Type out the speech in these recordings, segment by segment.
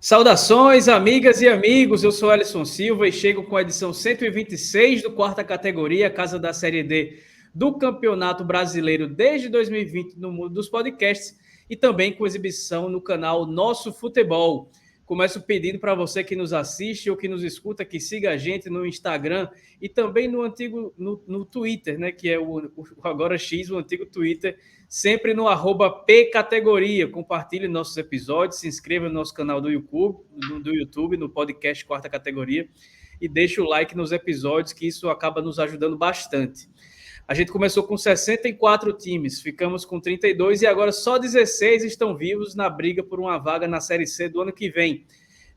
Saudações, amigas e amigos, eu sou Alisson Silva e chego com a edição 126 do Quarta Categoria, casa da Série D do Campeonato Brasileiro desde 2020 no mundo dos podcasts e também com exibição no canal Nosso Futebol. Começo pedindo para você que nos assiste ou que nos escuta que siga a gente no Instagram e também no Twitter, né, que é o agora X, o antigo Twitter, sempre no @pcategoria. Compartilhe nossos episódios, se inscreva no nosso canal do YouTube, no podcast Quarta Categoria, e deixe o like nos episódios, que isso acaba nos ajudando bastante. A gente começou com 64 times, ficamos com 32 e agora só 16 estão vivos na briga por uma vaga na Série C do ano que vem.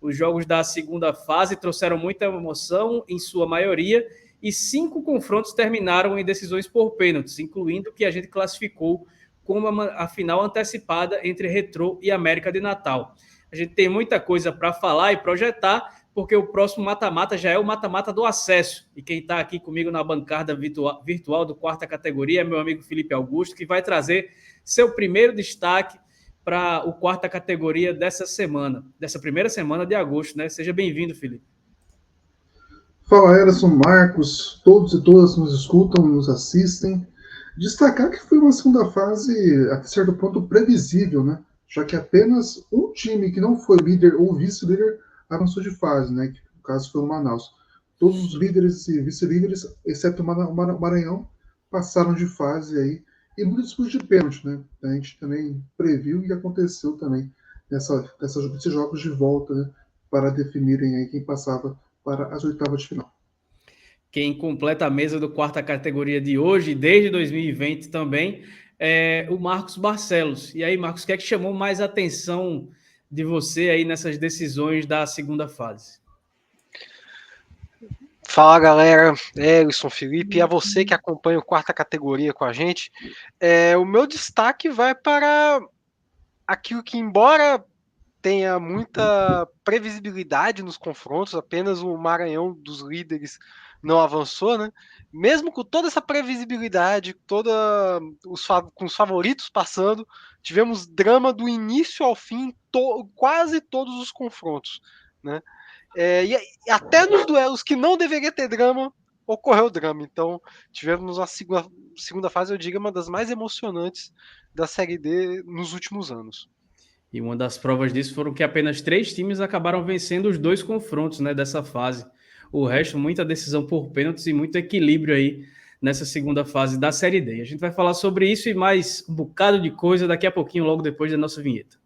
Os jogos da segunda fase trouxeram muita emoção, em sua maioria, e 5 confrontos terminaram em decisões por pênaltis, incluindo o que a gente classificou como a final antecipada entre Retrô e América de Natal. A gente tem muita coisa para falar e projetar, porque o próximo mata-mata já é o mata-mata do acesso. E quem está aqui comigo na bancada virtual do Quarta Categoria é meu amigo Felipe Augusto, que vai trazer seu primeiro destaque para o Quarta Categoria dessa primeira semana de agosto, né? Seja bem-vindo, Felipe. Fala, Ederson, Marcos, todos e todas que nos escutam, nos assistem. Destacar que foi uma segunda fase, a certo ponto, previsível, né? Já que apenas um time que não foi líder ou vice-líder avançou de fase, né? Que no caso foi o Manaus. Todos os líderes e vice-líderes, exceto o Maranhão, passaram de fase aí. E muitos disputas de pênalti, né? A gente também previu e aconteceu também nesses jogos de volta, né? Para definirem aí quem passava para as oitavas de final. Quem completa a mesa do Quarta Categoria de hoje, desde 2020 também, é o Marcos Barcelos. E aí, Marcos, o que é que chamou mais atenção de você aí nessas decisões da segunda fase? Fala, galera, Ellison, Felipe, e a você que acompanha o Quarta Categoria com a gente. O meu destaque vai para aquilo que, embora tenha muita previsibilidade nos confrontos, apenas o Maranhão dos líderes não avançou, né? Mesmo com toda essa previsibilidade, com os favoritos passando, tivemos drama do início ao fim, quase todos os confrontos, né? E até nos duelos que não deveria ter drama, ocorreu drama. Então, tivemos a segunda fase, eu digo, uma das mais emocionantes da Série D nos últimos anos. E uma das provas disso foram que apenas 3 times acabaram vencendo os 2 confrontos, né, dessa fase. O resto, muita decisão por pênaltis e muito equilíbrio aí nessa segunda fase da Série D. A gente vai falar sobre isso e mais um bocado de coisa daqui a pouquinho, logo depois da nossa vinheta.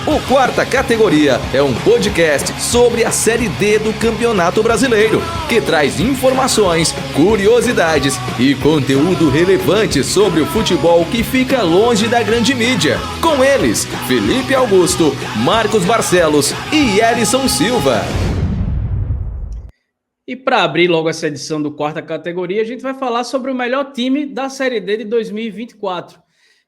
O Quarta Categoria é um podcast sobre a Série D do Campeonato Brasileiro, que traz informações, curiosidades e conteúdo relevante sobre o futebol que fica longe da grande mídia. Com eles, Felipe Augusto, Marcos Barcelos e Ellison Silva. E para abrir logo essa edição do Quarta Categoria, a gente vai falar sobre o melhor time da Série D de 2024.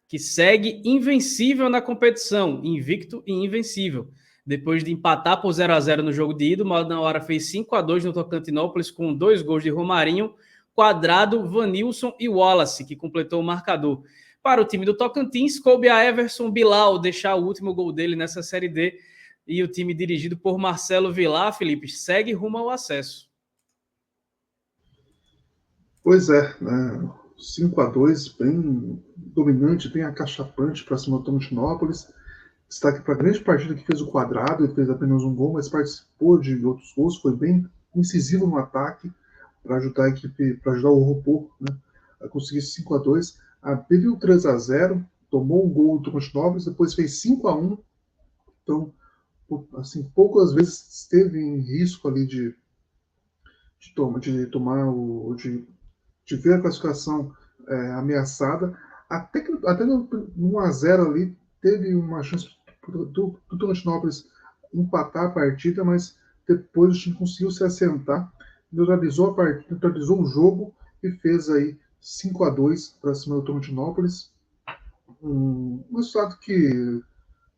Que segue invencível na competição, invicto e invencível. Depois de empatar por 0-0 no jogo de ida, o Manaus fez 5-2 no Tocantinópolis com 2 gols de Romarinho, Quadrado, Vanilson e Wallace, que completou o marcador. Para o time do Tocantins, coube a Everson Bilal deixar o último gol dele nessa Série D, e o time dirigido por Marcelo Vilar, Felipe, segue rumo ao acesso. Pois é, né? 5-2, bem dominante, bem acachapante para cima do Tocantinópolis. Destaque para a grande partida que fez o Quadrado, ele fez apenas um gol, mas participou de outros gols, foi bem incisivo no ataque para ajudar a equipe, para ajudar o Robô, né, a conseguir 5-2. Teve o 3-0, tomou um gol do Tocantinópolis, depois fez 5-1. Então, assim, poucas vezes esteve em risco ali de ver a classificação ameaçada, até no 1-0 ali teve uma chance do Tocantinópolis empatar a partida, mas depois o time conseguiu se assentar, neutralizou a partida, neutralizou o jogo e fez aí 5-2 para cima do Tocantinópolis. Um resultado que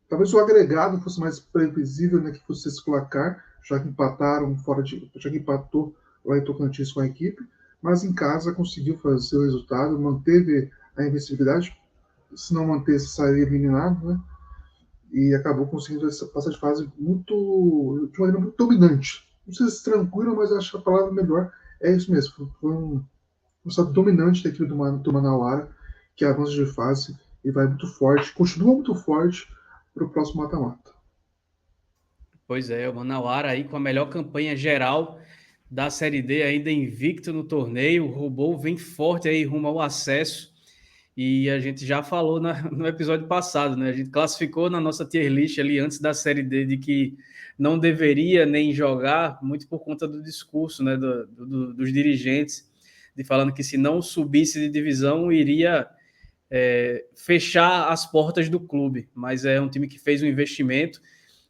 talvez o agregado fosse mais previsível, né, que fosse esse placar, já que empatou lá em Tocantins com a equipe, mas em casa conseguiu fazer o resultado, manteve a invencibilidade, se não mantesse, sairia eliminado, né? e acabou conseguindo passar de fase de maneira muito dominante. Não sei se tranquilo, mas acho que a palavra melhor é isso mesmo. Foi um estado dominante da equipe do Manauara, que avança de fase e vai muito forte, continua muito forte para o próximo mata-mata. Pois é, o Manauara aí com a melhor campanha geral da Série D, ainda invicto no torneio. O Robô vem forte aí rumo ao acesso. E a gente já falou no episódio passado, né? A gente classificou na nossa tier list ali antes da Série D de que não deveria nem jogar, muito por conta do discurso, né, dos dirigentes, de falando que se não subisse de divisão iria fechar as portas do clube. Mas é um time que fez um investimento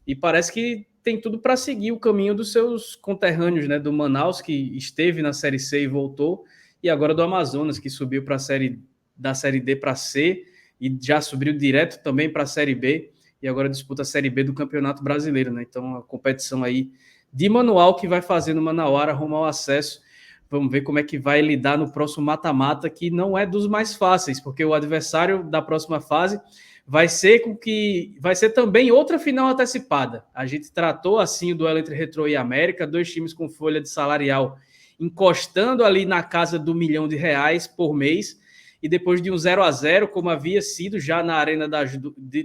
e parece que tem tudo para seguir o caminho dos seus conterrâneos, né? Do Manaus, que esteve na Série C e voltou, e agora do Amazonas, que subiu para da Série D para C e já subiu direto também para a Série B e agora disputa a Série B do Campeonato Brasileiro, né? Então, a competição aí de manual que vai fazer no Manauara rumo ao acesso. Vamos ver como é que vai lidar no próximo mata-mata, que não é dos mais fáceis, porque o adversário da próxima fase vai ser também outra final antecipada. A gente tratou assim o duelo entre Retrô e América, dois times com folha de salarial encostando ali na casa do R$1 milhão por mês, e depois de um 0-0, como havia sido já na Arena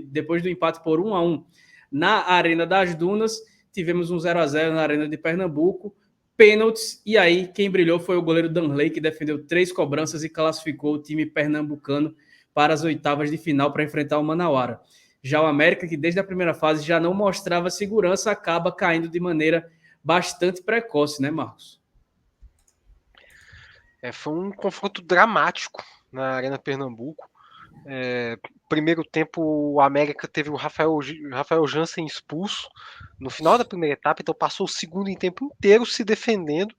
depois do empate por 1-1 na Arena das Dunas, tivemos um 0-0 na Arena de Pernambuco, pênaltis, e aí quem brilhou foi o goleiro Danley, que defendeu 3 cobranças e classificou o time pernambucano para as oitavas de final para enfrentar o Manauara. Já o América, que desde a primeira fase já não mostrava segurança, acaba caindo de maneira bastante precoce, né, Marcos? Foi um confronto dramático na Arena Pernambuco. Primeiro tempo, o América teve o Rafael Jansen expulso no final da primeira etapa, então passou o segundo tempo inteiro se defendendo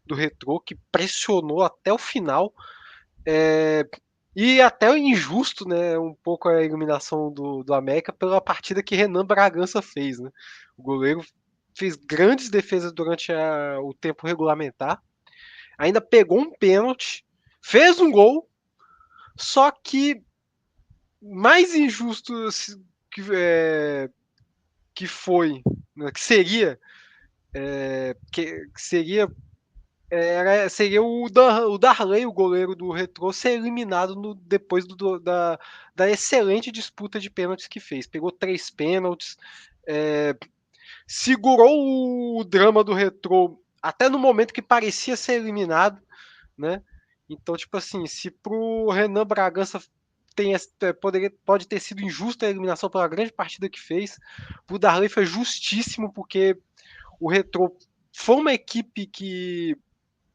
do Retrô, que pressionou até o final. E até injusto, né, um pouco a eliminação do América pela partida que Renan Bragança fez, né? O goleiro fez grandes defesas durante o tempo regulamentar, ainda pegou um pênalti, fez um gol, só que mais injusto que foi, né, que seria seria o Darley, o goleiro do Retrô, ser eliminado depois da excelente disputa de pênaltis que fez. Pegou 3 pênaltis, segurou o drama do Retrô até no momento que parecia ser eliminado, né? Então, tipo assim, se pro Renan Bragança pode ter sido injusta a eliminação pela grande partida que fez, pro Darley foi justíssimo, porque o Retrô foi uma equipe que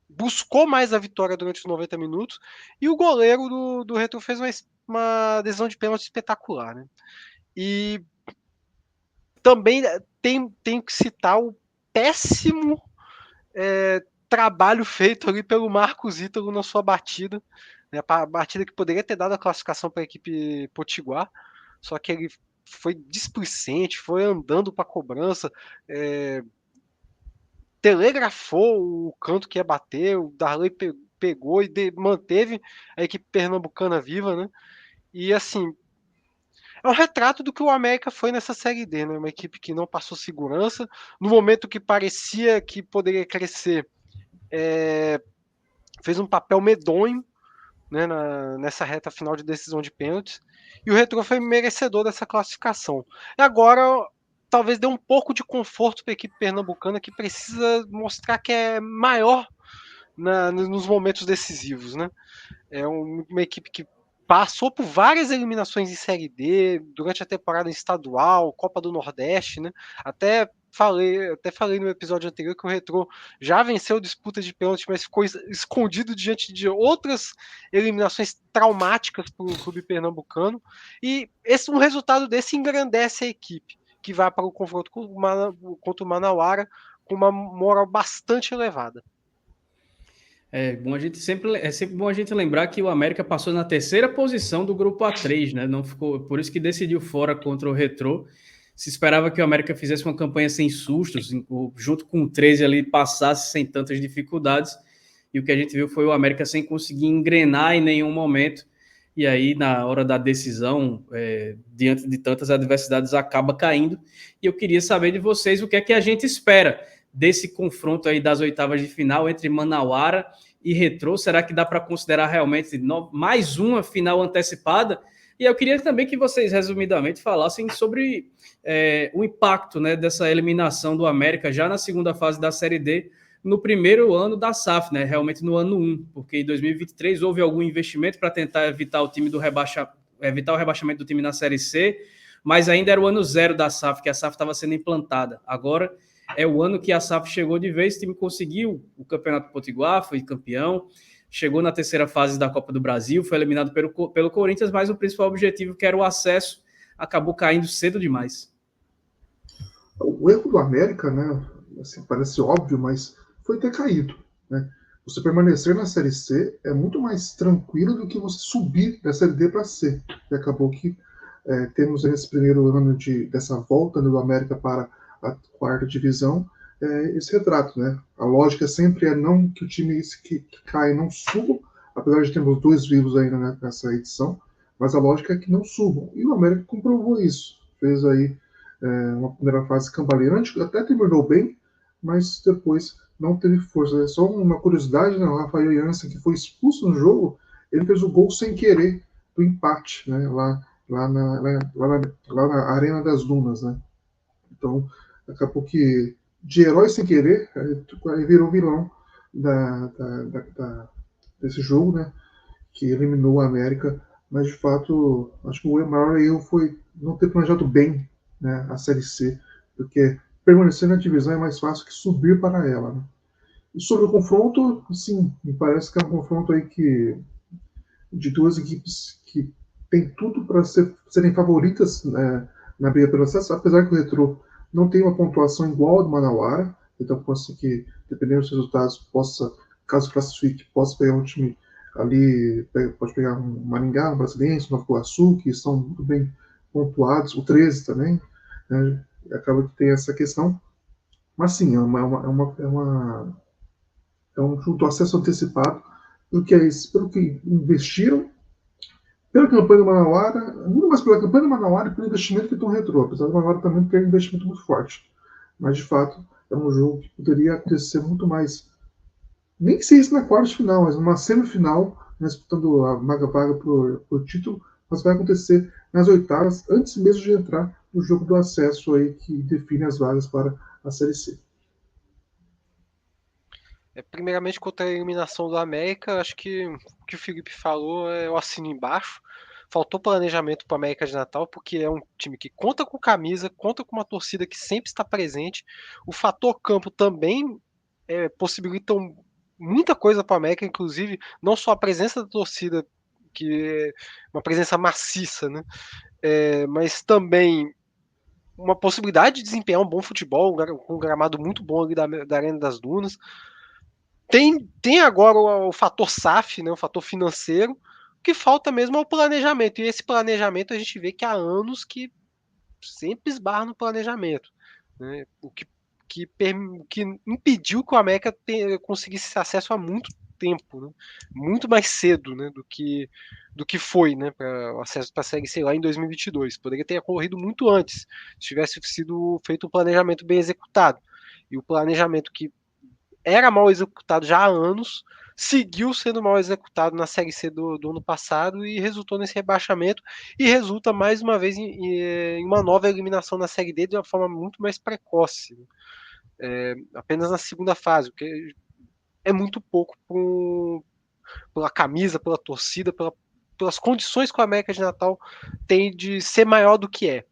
buscou mais a vitória durante os 90 minutos, e o goleiro do Retrô fez uma decisão de pênalti espetacular, né? E também tem que citar o péssimo trabalho feito ali pelo Marcos Ítalo na sua batida, né? A batida que poderia ter dado a classificação para a equipe potiguar, só que ele foi displicente, foi andando para a cobrança, telegrafou o canto que ia bater, o Darley pegou e manteve a equipe pernambucana viva, né? E assim, é um retrato do que o América foi nessa Série D, né? Uma equipe que não passou segurança, no momento que parecia que poderia crescer, fez um papel medonho, né, nessa reta final de decisão de pênaltis, e o Retrô foi merecedor dessa classificação. E agora talvez dê um pouco de conforto para a equipe pernambucana, que precisa mostrar que é maior nos momentos decisivos, né? É uma equipe que passou por várias eliminações em Série D, durante a temporada estadual, Copa do Nordeste, né? Até falei no episódio anterior que o Retrô já venceu disputa de pênalti, mas ficou escondido diante de outras eliminações traumáticas para o clube pernambucano. E um resultado desse engrandece a equipe, que vai para o confronto contra o Manauara com uma moral bastante elevada. É sempre bom a gente lembrar que o América passou na terceira posição do grupo A3, né? Não ficou, por isso que decidiu fora contra o Retrô. Se esperava que o América fizesse uma campanha sem sustos, junto com o 13 ali, passasse sem tantas dificuldades. E o que a gente viu foi o América sem conseguir engrenar em nenhum momento. e aí na hora da decisão, diante de tantas adversidades, acaba caindo. E eu queria saber de vocês o que é que a gente espera desse confronto aí das oitavas de final entre Manauara e Retrô. Será que dá para considerar realmente mais uma final antecipada? E eu queria também que vocês, resumidamente, falassem sobre o impacto, né, dessa eliminação do América já na segunda fase da Série D, no primeiro ano da SAF, né? Realmente no ano 1, porque em 2023 houve algum investimento para tentar evitar o time evitar o rebaixamento do time na Série C, mas ainda era o ano 0 da SAF, que a SAF estava sendo implantada. Agora é o ano que a SAF chegou de vez, o time conseguiu o Campeonato Potiguar, foi campeão, chegou na terceira fase da Copa do Brasil, foi eliminado pelo Corinthians, mas o principal objetivo, que era o acesso, acabou caindo cedo demais. O erro do América, né, assim, parece óbvio, mas foi ter caído, né? Você permanecer na Série C é muito mais tranquilo do que você subir da Série D para C. E acabou que temos esse primeiro ano dessa volta do América para a quarta divisão, esse retrato, né? A lógica sempre é não que o time que cai não suba, apesar de termos 2 vivos ainda, né, nessa edição, mas a lógica é que não subam. E o América comprovou isso. Fez aí uma primeira fase cambaleante, até terminou bem, mas depois não teve força. Só uma curiosidade, né? O Rafael Jansen, que foi expulso no jogo, ele fez o gol sem querer do empate, né? Lá na Arena das Dunas, né? Então, acabou que de herói sem querer, aí virou vilão desse jogo, né? Que eliminou a América, mas de fato, acho que o maior erro foi não ter planejado bem, né, a Série C, porque permanecer na divisão é mais fácil que subir para ela. Né? E sobre o confronto, sim, me parece que é um confronto aí de duas equipes que tem tudo para serem favoritas, né, na briga pelo acesso, apesar que o Retrô não tem uma pontuação igual ao do Manauara, então pode ser que, dependendo dos resultados, caso classifique, possa pegar um time ali, pode pegar um Maringá, um Brasiliense, um Nova Iguaçu, que são muito bem pontuados, o 13 também, né, acaba que tem essa questão, mas sim, é um junto acesso antecipado, pelo que investiram, pela campanha do Manauara, muito mais pela campanha do Manauara e pelo investimento que estão Retrô, apesar do Manauara também ter um investimento muito forte. Mas, de fato, é um jogo que poderia acontecer muito mais, nem que seja na quarta de final, mas numa semifinal, né, disputando a vaga por título, mas vai acontecer nas oitavas, antes mesmo de entrar no jogo do acesso aí, que define as vagas para a Série C. Primeiramente, contra a eliminação do América, acho que o que o Felipe falou eu assino embaixo. Faltou planejamento para o América de Natal, porque é um time que conta com camisa, conta com uma torcida que sempre está presente. O fator campo também possibilita muita coisa para o América, inclusive não só a presença da torcida, que é uma presença maciça, né? Mas também uma possibilidade de desempenhar um bom futebol, um gramado muito bom ali da Arena das Dunas. Tem agora o fator SAF, né, o fator financeiro, o que falta mesmo é o planejamento. E esse planejamento a gente vê que há anos que sempre esbarra no planejamento. Né, o que impediu que o América conseguisse acesso há muito tempo, né, muito mais cedo, né, do que foi, né, para o acesso para a Série C lá em 2022. Poderia ter ocorrido muito antes, se tivesse sido feito um planejamento bem executado. E o planejamento que era mal executado já há anos, seguiu sendo mal executado na Série C do ano passado e resultou nesse rebaixamento e resulta mais uma vez em uma nova eliminação na Série D de uma forma muito mais precoce, apenas na segunda fase, o que é muito pouco pela camisa, pela torcida, pelas condições que o América de Natal tem de ser maior do que é.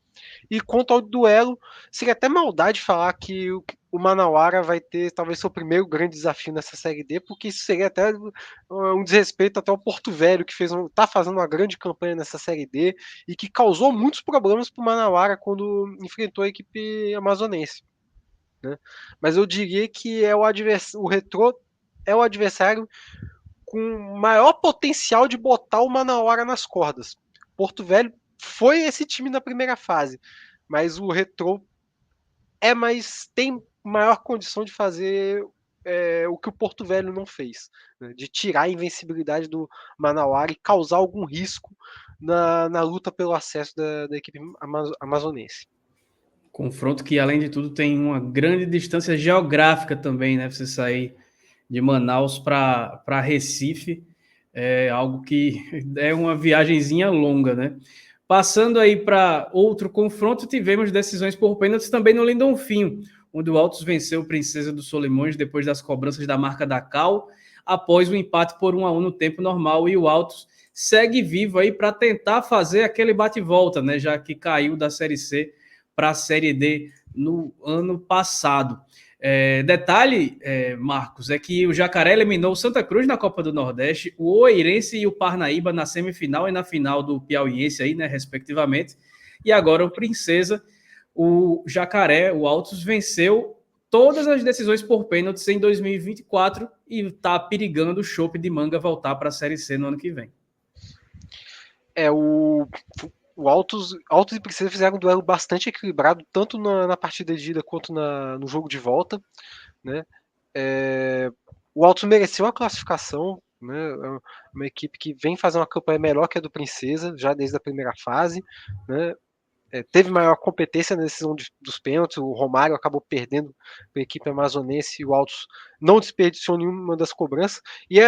E quanto ao duelo, seria até maldade falar que o Manauara vai ter talvez seu primeiro grande desafio nessa Série D, porque isso seria até um desrespeito até ao Porto Velho, que está fazendo uma grande campanha nessa Série D e que causou muitos problemas para o Manauara quando enfrentou a equipe amazonense. Né? Mas eu diria que o Retrô é o adversário com maior potencial de botar o Manauara nas cordas. Porto Velho foi esse time na primeira fase, mas o Retrô tem maior condição de fazer o que o Porto Velho não fez, né, de tirar a invencibilidade do Manauara e causar algum risco na luta pelo acesso da equipe amazonense. Confronto que, além de tudo, tem uma grande distância geográfica também, né? Você sair de Manaus para Recife é algo que é uma viagenzinha longa, né? Passando aí para outro confronto, tivemos decisões por pênaltis também no Lindolfinho, onde o Altos venceu o Princesa dos Solimões depois das cobranças da marca da Cal, após o empate por 1-1 no tempo normal, e o Altos segue vivo aí para tentar fazer aquele bate-volta, né? Já que caiu da Série C para a Série D no ano passado. Detalhe, Marcos, é que o Jacaré eliminou o Santa Cruz na Copa do Nordeste, o Oeirense e o Parnaíba na semifinal e na final do Piauiense, aí, né, respectivamente. E agora o Princesa, o Jacaré, o Altos, venceu todas as decisões por pênaltis em 2024 e está perigando o Chopp de Manga voltar para a Série C no ano que vem. O Altos e Princesa fizeram um duelo bastante equilibrado, tanto na partida de ida quanto no jogo de volta, né? O Altos mereceu a classificação, né? É uma equipe que vem fazer uma campanha melhor que a do Princesa, já desde a primeira fase, né? Teve maior competência na decisão dos pênaltis, o Romário acabou perdendo para a equipe amazonense e o Altos não desperdiçou nenhuma das cobranças. E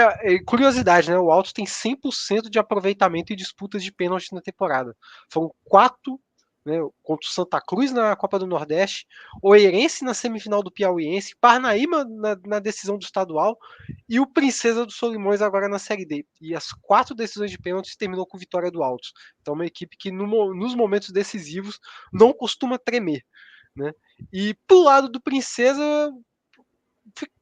curiosidade, né? O Altos tem 100% de aproveitamento em disputas de pênaltis na temporada. Foram 4, né, contra o Santa Cruz na Copa do Nordeste, Oeirense na semifinal do Piauiense, Parnaíba na decisão do estadual e o Princesa dos Solimões agora na Série D. E as 4 decisões de pênaltis terminou com vitória do Altos. Então uma equipe que nos momentos decisivos não costuma tremer, né? E pro lado do Princesa,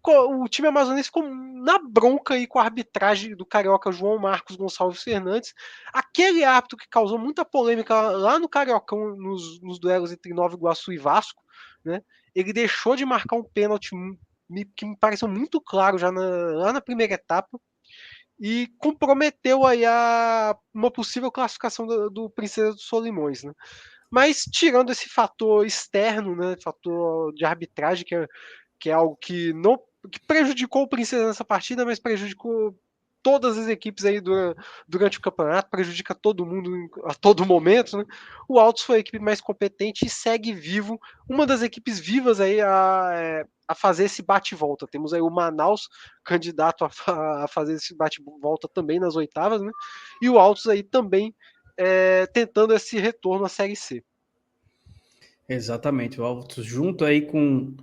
o time amazonense ficou na bronca aí com a arbitragem do carioca João Marcos Gonçalves Fernandes, aquele árbitro que causou muita polêmica lá no Cariocão, nos duelos entre Nova Iguaçu e Vasco, né? Ele deixou de marcar um pênalti que me pareceu muito claro já lá na primeira etapa e comprometeu aí uma possível classificação do Princesa dos Solimões, né? Mas tirando esse fator externo, né, fator de arbitragem, que é algo que prejudicou o Princesa nessa partida, mas prejudicou todas as equipes aí durante o campeonato, prejudica todo mundo a todo momento, né? O Altos foi a equipe mais competente e segue vivo, uma das equipes vivas aí a fazer esse bate-volta. Temos aí o Manaus, candidato a fazer esse bate-volta também nas oitavas, né? E o Altos aí também tentando esse retorno à Série C. Exatamente, o Altos junto aí com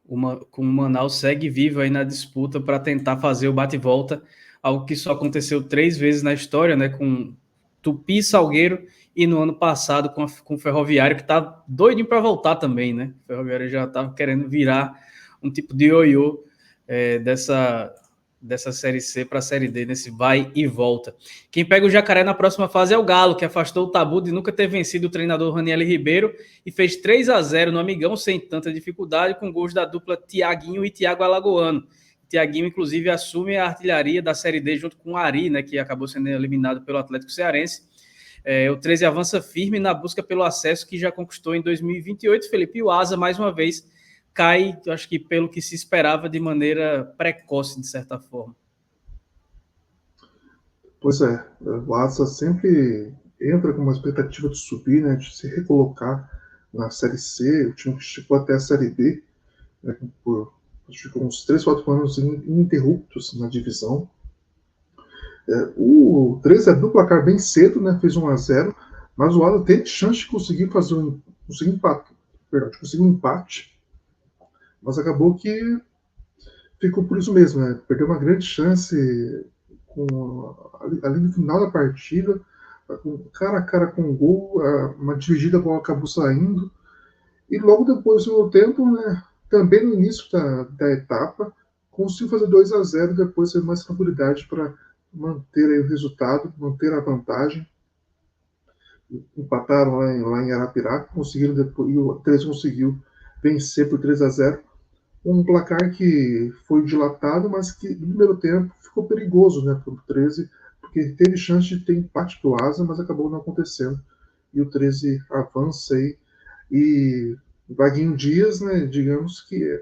o Manaus segue vivo aí na disputa para tentar fazer o bate-volta, algo que só aconteceu 3 vezes na história, né, com Tupi, Salgueiro e no ano passado com o Ferroviário, que tá doidinho para voltar também, né? O Ferroviário já estava querendo virar um tipo de ioiô dessa Série C para a Série D, nesse vai e volta. Quem pega o Jacaré na próxima fase é o Galo, que afastou o tabu de nunca ter vencido o treinador Raniel Ribeiro e fez 3-0 no Amigão sem tanta dificuldade, com gols da dupla Tiaguinho e Thiago Alagoano. Tiaguinho, inclusive, assume a artilharia da Série D junto com o Ari, né, que acabou sendo eliminado pelo Atlético Cearense. O 13 avança firme na busca pelo acesso que já conquistou em 2028. Felipe, e o Asa, mais uma vez, cai, acho que pelo que se esperava, de maneira precoce, de certa forma. Pois é, o Asa sempre entra com uma expectativa de subir, né, de se recolocar na Série C. O time que chegou até a Série D, né, ficou uns 3, 4 anos ininterruptos na divisão. O 13 abriu o placar bem cedo, né, fez 1-0, mas o Asa teve chance de conseguir fazer um empate, mas acabou que ficou por isso mesmo, né? Perdeu uma grande chance ali no final da partida, cara a cara com o gol, uma dividida, a bola acabou saindo, e logo depois do tempo, né, também no início da etapa, conseguiu fazer 2-0, depois teve mais tranquilidade para manter aí o resultado, manter a vantagem. Empataram lá em Arapiraca, conseguiram depois, e o 13 conseguiu vencer por 3-0. Um placar que foi dilatado, mas que no primeiro tempo ficou perigoso, né, para o 13, porque teve chance de ter empate do Asa, mas acabou não acontecendo. E o 13 avança aí. E Vaguinho Dias, né, digamos que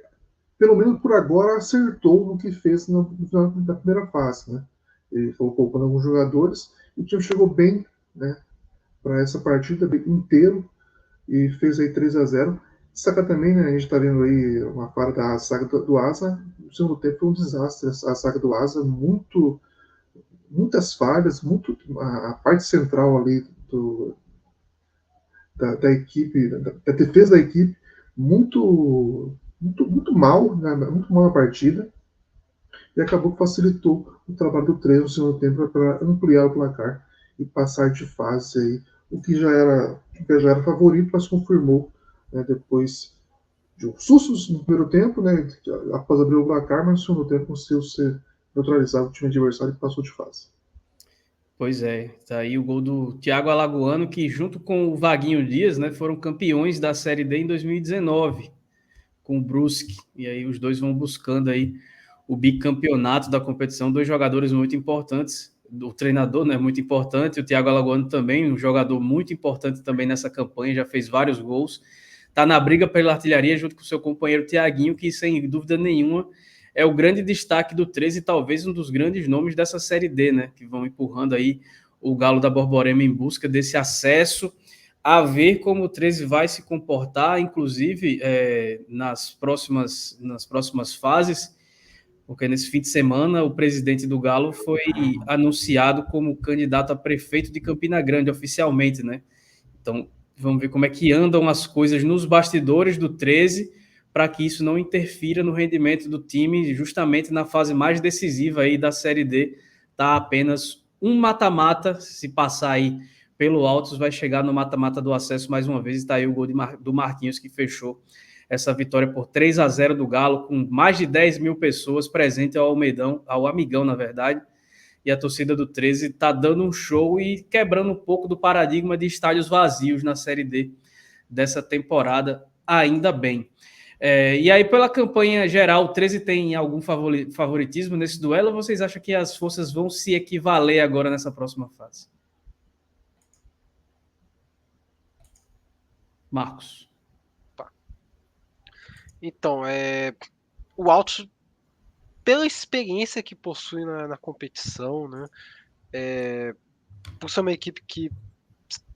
pelo menos por agora, acertou no que fez no final da primeira fase, né? Ele foi poupando alguns jogadores, e o time chegou bem, né, para essa partida inteiro, e fez aí 3-0. Saca também, né, a gente está vendo aí uma parte da saga do Asa. No segundo tempo foi um desastre a saga do Asa, muitas falhas, a parte central ali da equipe, da defesa da equipe, muito mal, né, muito mal a partida, e acabou que facilitou o trabalho do 3 no segundo tempo para ampliar o placar e passar de fase aí, o que já era favorito, mas confirmou, né, depois de um sustos no primeiro tempo, né, após abrir o placar, mas no segundo tempo conseguiu ser neutralizado o time adversário e passou de fase. Pois é, tá aí o gol do Thiago Alagoano, que junto com o Vaguinho Dias, né, foram campeões da Série D em 2019, com o Brusque, e aí os dois vão buscando aí o bicampeonato da competição, dois jogadores muito importantes, o treinador, né, muito importante, o Thiago Alagoano também, um jogador muito importante também nessa campanha, já fez vários gols, tá na briga pela artilharia junto com o seu companheiro Thiaguinho, que sem dúvida nenhuma é o grande destaque do 13 e talvez um dos grandes nomes dessa Série D, né, que vão empurrando aí o Galo da Borborema em busca desse acesso, a ver como o 13 vai se comportar, inclusive nas próximas fases, porque nesse fim de semana o presidente do Galo foi anunciado como candidato a prefeito de Campina Grande, oficialmente, né? Então, vamos ver como é que andam as coisas nos bastidores do 13, para que isso não interfira no rendimento do time, justamente na fase mais decisiva aí da Série D. Tá apenas um mata-mata, se passar aí pelo Altos, vai chegar no mata-mata do acesso mais uma vez, e está aí o gol do Marquinhos, que fechou essa vitória por 3-0 do Galo, com mais de 10 mil pessoas presentes ao Amigão, na verdade, e a torcida do 13 está dando um show e quebrando um pouco do paradigma de estádios vazios na Série D dessa temporada, ainda bem. E aí, pela campanha geral, o 13 tem algum favoritismo nesse duelo, ou vocês acham que as forças vão se equivaler agora nessa próxima fase? Marcos. Então, o Altos, pela experiência que possui na competição, né, por ser uma equipe que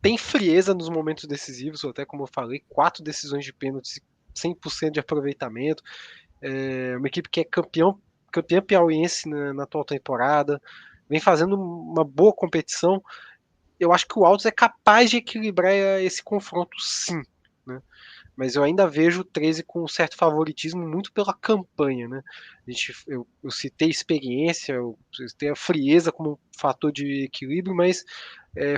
tem frieza nos momentos decisivos, até como eu falei, 4 decisões de pênalti, 100% de aproveitamento, uma equipe que é campeã piauiense na atual temporada, vem fazendo uma boa competição. Eu acho que o Altos é capaz de equilibrar esse confronto, sim, né? Mas eu ainda vejo o 13 com um certo favoritismo muito pela campanha, né? Eu citei experiência, eu citei a frieza como fator de equilíbrio, mas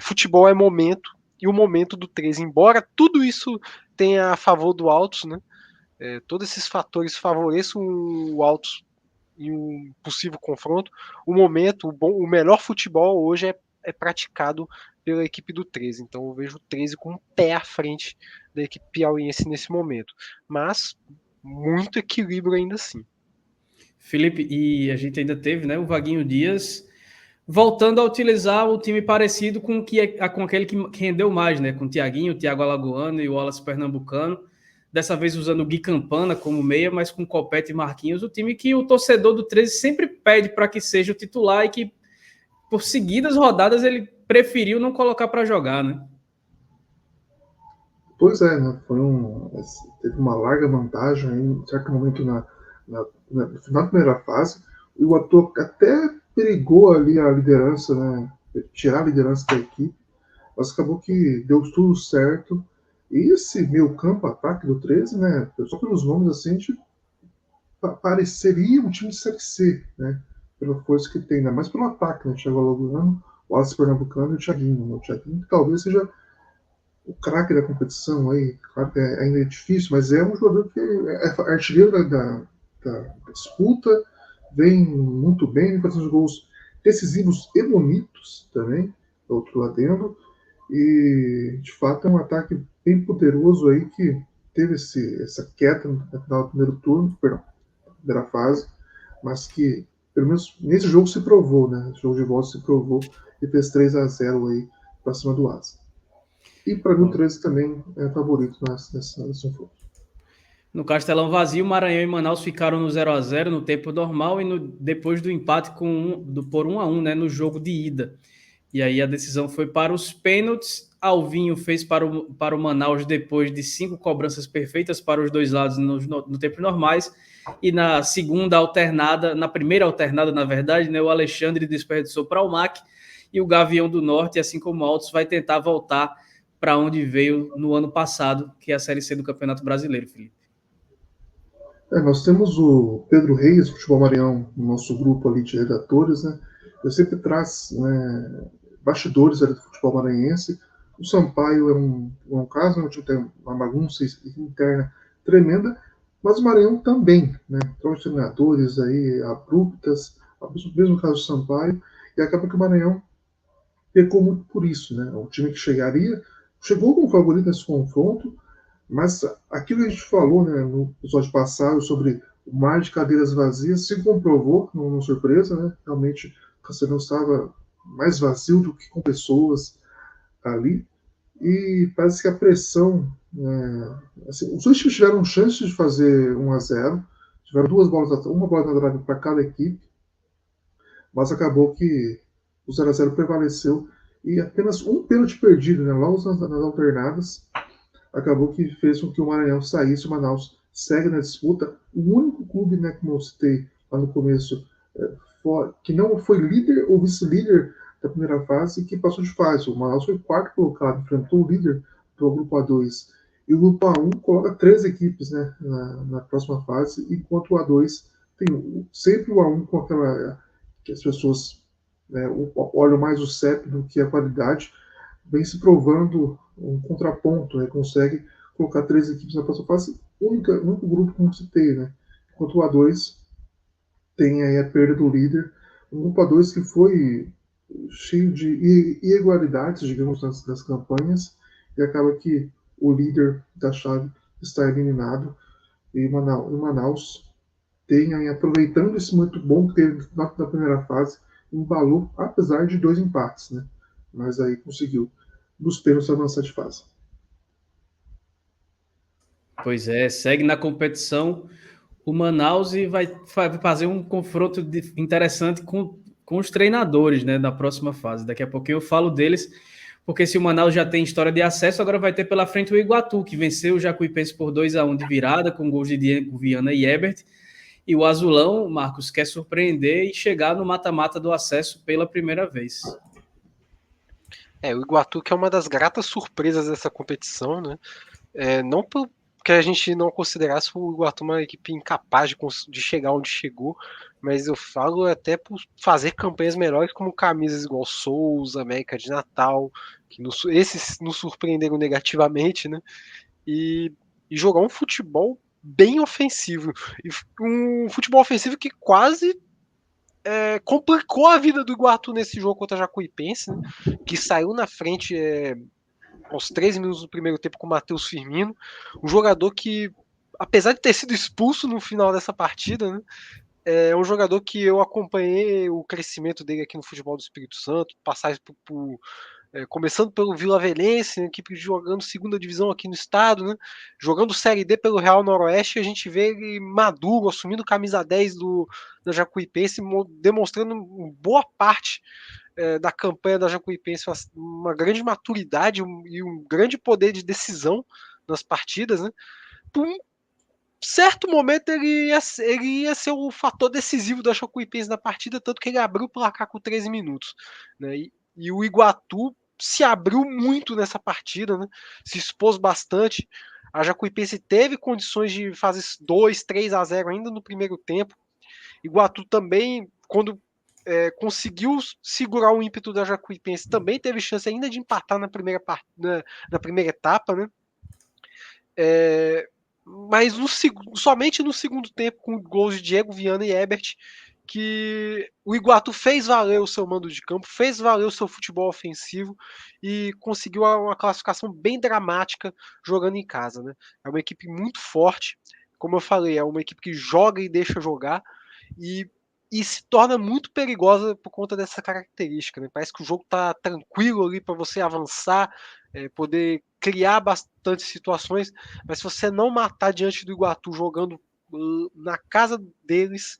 futebol é momento, e o momento do 13, embora tudo isso tenha a favor do Altos, né? Todos esses fatores favoreçam o Altos em um possível confronto. O melhor futebol hoje é praticado pela equipe do 13, então eu vejo o 13 com um pé à frente da equipe piauiense nesse momento, mas muito equilíbrio ainda assim. Felipe, e a gente ainda teve, né, o Vaguinho Dias voltando a utilizar o time parecido com aquele que rendeu mais, né, com o Thiaguinho, o Thiago Alagoano e o Wallace Pernambucano, dessa vez usando o Gui Campana como meia, mas com Copete e Marquinhos, o time que o torcedor do 13 sempre pede para que seja o titular e que por seguidas rodadas ele preferiu não colocar para jogar, né? Pois é, né? Teve uma larga vantagem em certo momento no final da primeira fase. E o ator até perigou ali a liderança, né? Tirar a liderança da equipe, mas acabou que deu tudo certo. E esse meio campo ataque do 13, né? Só pelos nomes assim, a gente pareceria um time de Série C, né? Pela força que tem, ainda mais pelo ataque, né? Thiago Alagoano, o Wallace Pernambucano e o Thiaguinho. Né? O Thiaguinho talvez seja o craque da competição aí, claro que ainda é difícil, mas é um jogador que é artilheiro da disputa, vem muito bem, vem fazendo gols decisivos e bonitos também, outro adendo, e de fato é um ataque bem poderoso aí que teve essa queda no final do primeiro turno, primeira fase, mas que pelo menos nesse jogo se provou, né? Esse jogo de volta se provou e fez 3-0 aí para cima do Asa. E para mim o 13 também é favorito nesse confronto. No Castelão vazio, Maranhão e Manaus ficaram no 0-0 no tempo normal e depois do empate por 1-1, né, no jogo de ida. E aí a decisão foi para os pênaltis. Alvinho fez para o Manaus depois de 5 cobranças perfeitas para os dois lados no tempo normais. E na primeira alternada, na verdade, né, o Alexandre desperdiçou para o MAC e o Gavião do Norte, assim como o Altos, vai tentar voltar para onde veio no ano passado, que é a Série C do Campeonato Brasileiro, Felipe. Nós temos o Pedro Reis, Futebol Maranhão, no nosso grupo ali de redatores, né? Eu sempre traz, né, bastidores ali do futebol maranhense. O Sampaio é um caso, onde tem uma bagunça interna tremenda, mas o Maranhão também, né? Trouxe treinadores aí abruptas, mesmo caso do Sampaio, e acaba que o Maranhão pecou muito por isso, né? O time que chegou como favorito nesse confronto, mas aquilo que a gente falou, né, no episódio passado sobre o mar de cadeiras vazias se comprovou, não surpresa, né? Realmente o Castelão estava mais vazio do que com pessoas ali. E parece que a pressão. Assim, os dois times tiveram chance de fazer 1-0, tiveram uma bola na trave para cada equipe, mas acabou que o 0-0 prevaleceu e apenas um pênalti perdido, né, logo nas alternadas, acabou que fez com que o Maranhão saísse. O Manaus segue na disputa. O único clube, né, como eu citei lá no começo, que não foi líder ou vice-líder da primeira fase, que passou de fase. O Manaus foi quarto colocado, enfrentou o líder do grupo A2. E o grupo A1 coloca 3 equipes, né, na próxima fase, enquanto o A2 tem sempre o A1 com aquela que as pessoas, né, olham mais o CEP do que a qualidade, vem se provando um contraponto, né? Consegue colocar 3 equipes na próxima fase, único grupo como citei, né? Enquanto o A2 tem aí a perda do líder, um grupo A2 que foi cheio de irregularidades, digamos, nas campanhas, e acaba que o líder da chave está eliminado, e Manaus tem aí, aproveitando esse muito bom que teve na primeira fase, embalou, apesar de 2 empates, né? Mas aí conseguiu dos pênaltis avançar de fase. Pois é, segue na competição o Manaus e vai fazer um confronto interessante com os treinadores, né, da próxima fase. Daqui a pouquinho eu falo deles, porque se o Manaus já tem história de acesso, agora vai ter pela frente o Iguatu, que venceu o Jacuipense por 2-1 de virada, com gols de Diego Viana e Ebert. E o Azulão, Marcos, quer surpreender e chegar no mata-mata do acesso pela primeira vez. O Iguatu, que é uma das gratas surpresas dessa competição, né? Não porque a gente não considerasse o Iguatu uma equipe incapaz de chegar onde chegou, mas eu falo até por fazer campanhas melhores, como camisas igual Souza, América de Natal, que esses nos surpreenderam negativamente, né? E jogar um futebol bem ofensivo. E um futebol ofensivo que quase complicou a vida do Iguatu nesse jogo contra a Jacuipense, né? Que saiu na frente aos 13 minutos do primeiro tempo com o Matheus Firmino, um jogador que, apesar de ter sido expulso no final dessa partida, né, é um jogador que eu acompanhei o crescimento dele aqui no futebol do Espírito Santo, passagem começando pelo Vila Velense, equipe jogando segunda divisão aqui no estado, né, jogando Série D pelo Real Noroeste, a gente vê ele maduro, assumindo camisa 10 da Jacuipense, demonstrando boa parte da campanha da Jacuipense, uma grande maturidade e um grande poder de decisão nas partidas, né? Por um certo momento ele ia ser o fator decisivo da Jacuipense na partida, tanto que ele abriu o placar com 13 minutos, né? E o Iguatu se abriu muito nessa partida, né? Se expôs bastante. A Jacuipense teve condições de fazer 2-3-0 ainda no primeiro tempo. Iguatu também, quando conseguiu segurar o ímpeto da Jacuipense, também teve chance ainda de empatar na primeira etapa, né? Mas somente no segundo tempo, com gols de Diego Viana e Ebert, que o Iguatu fez valer o seu mando de campo, fez valer o seu futebol ofensivo e conseguiu uma classificação bem dramática jogando em casa, né? É uma equipe muito forte, como eu falei, é uma equipe que joga e deixa jogar, e se torna muito perigosa por conta dessa característica, né? Parece que o jogo tá tranquilo ali para você avançar, poder criar bastante situações, mas se você não matar diante do Iguatu jogando na casa deles,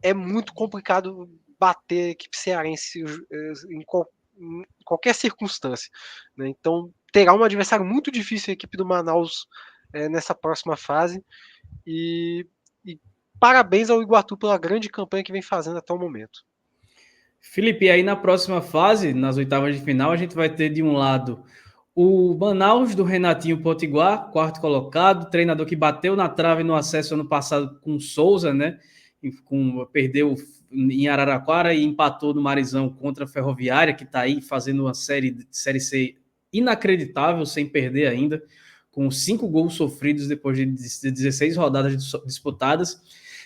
é muito complicado bater a equipe cearense em qualquer circunstância, né? Então terá um adversário muito difícil a equipe do Manaus nessa próxima fase, e parabéns ao Iguatu pela grande campanha que vem fazendo até o momento. Felipe, aí na próxima fase, nas oitavas de final, a gente vai ter de um lado o Manaus do Renatinho Potiguar, quarto colocado, treinador que bateu na trave no acesso ano passado com o Souza, né? Perdeu em Araraquara e empatou no Marizão contra a Ferroviária, que está aí fazendo uma série C inacreditável, sem perder ainda, com 5 gols sofridos depois de 16 rodadas disputadas.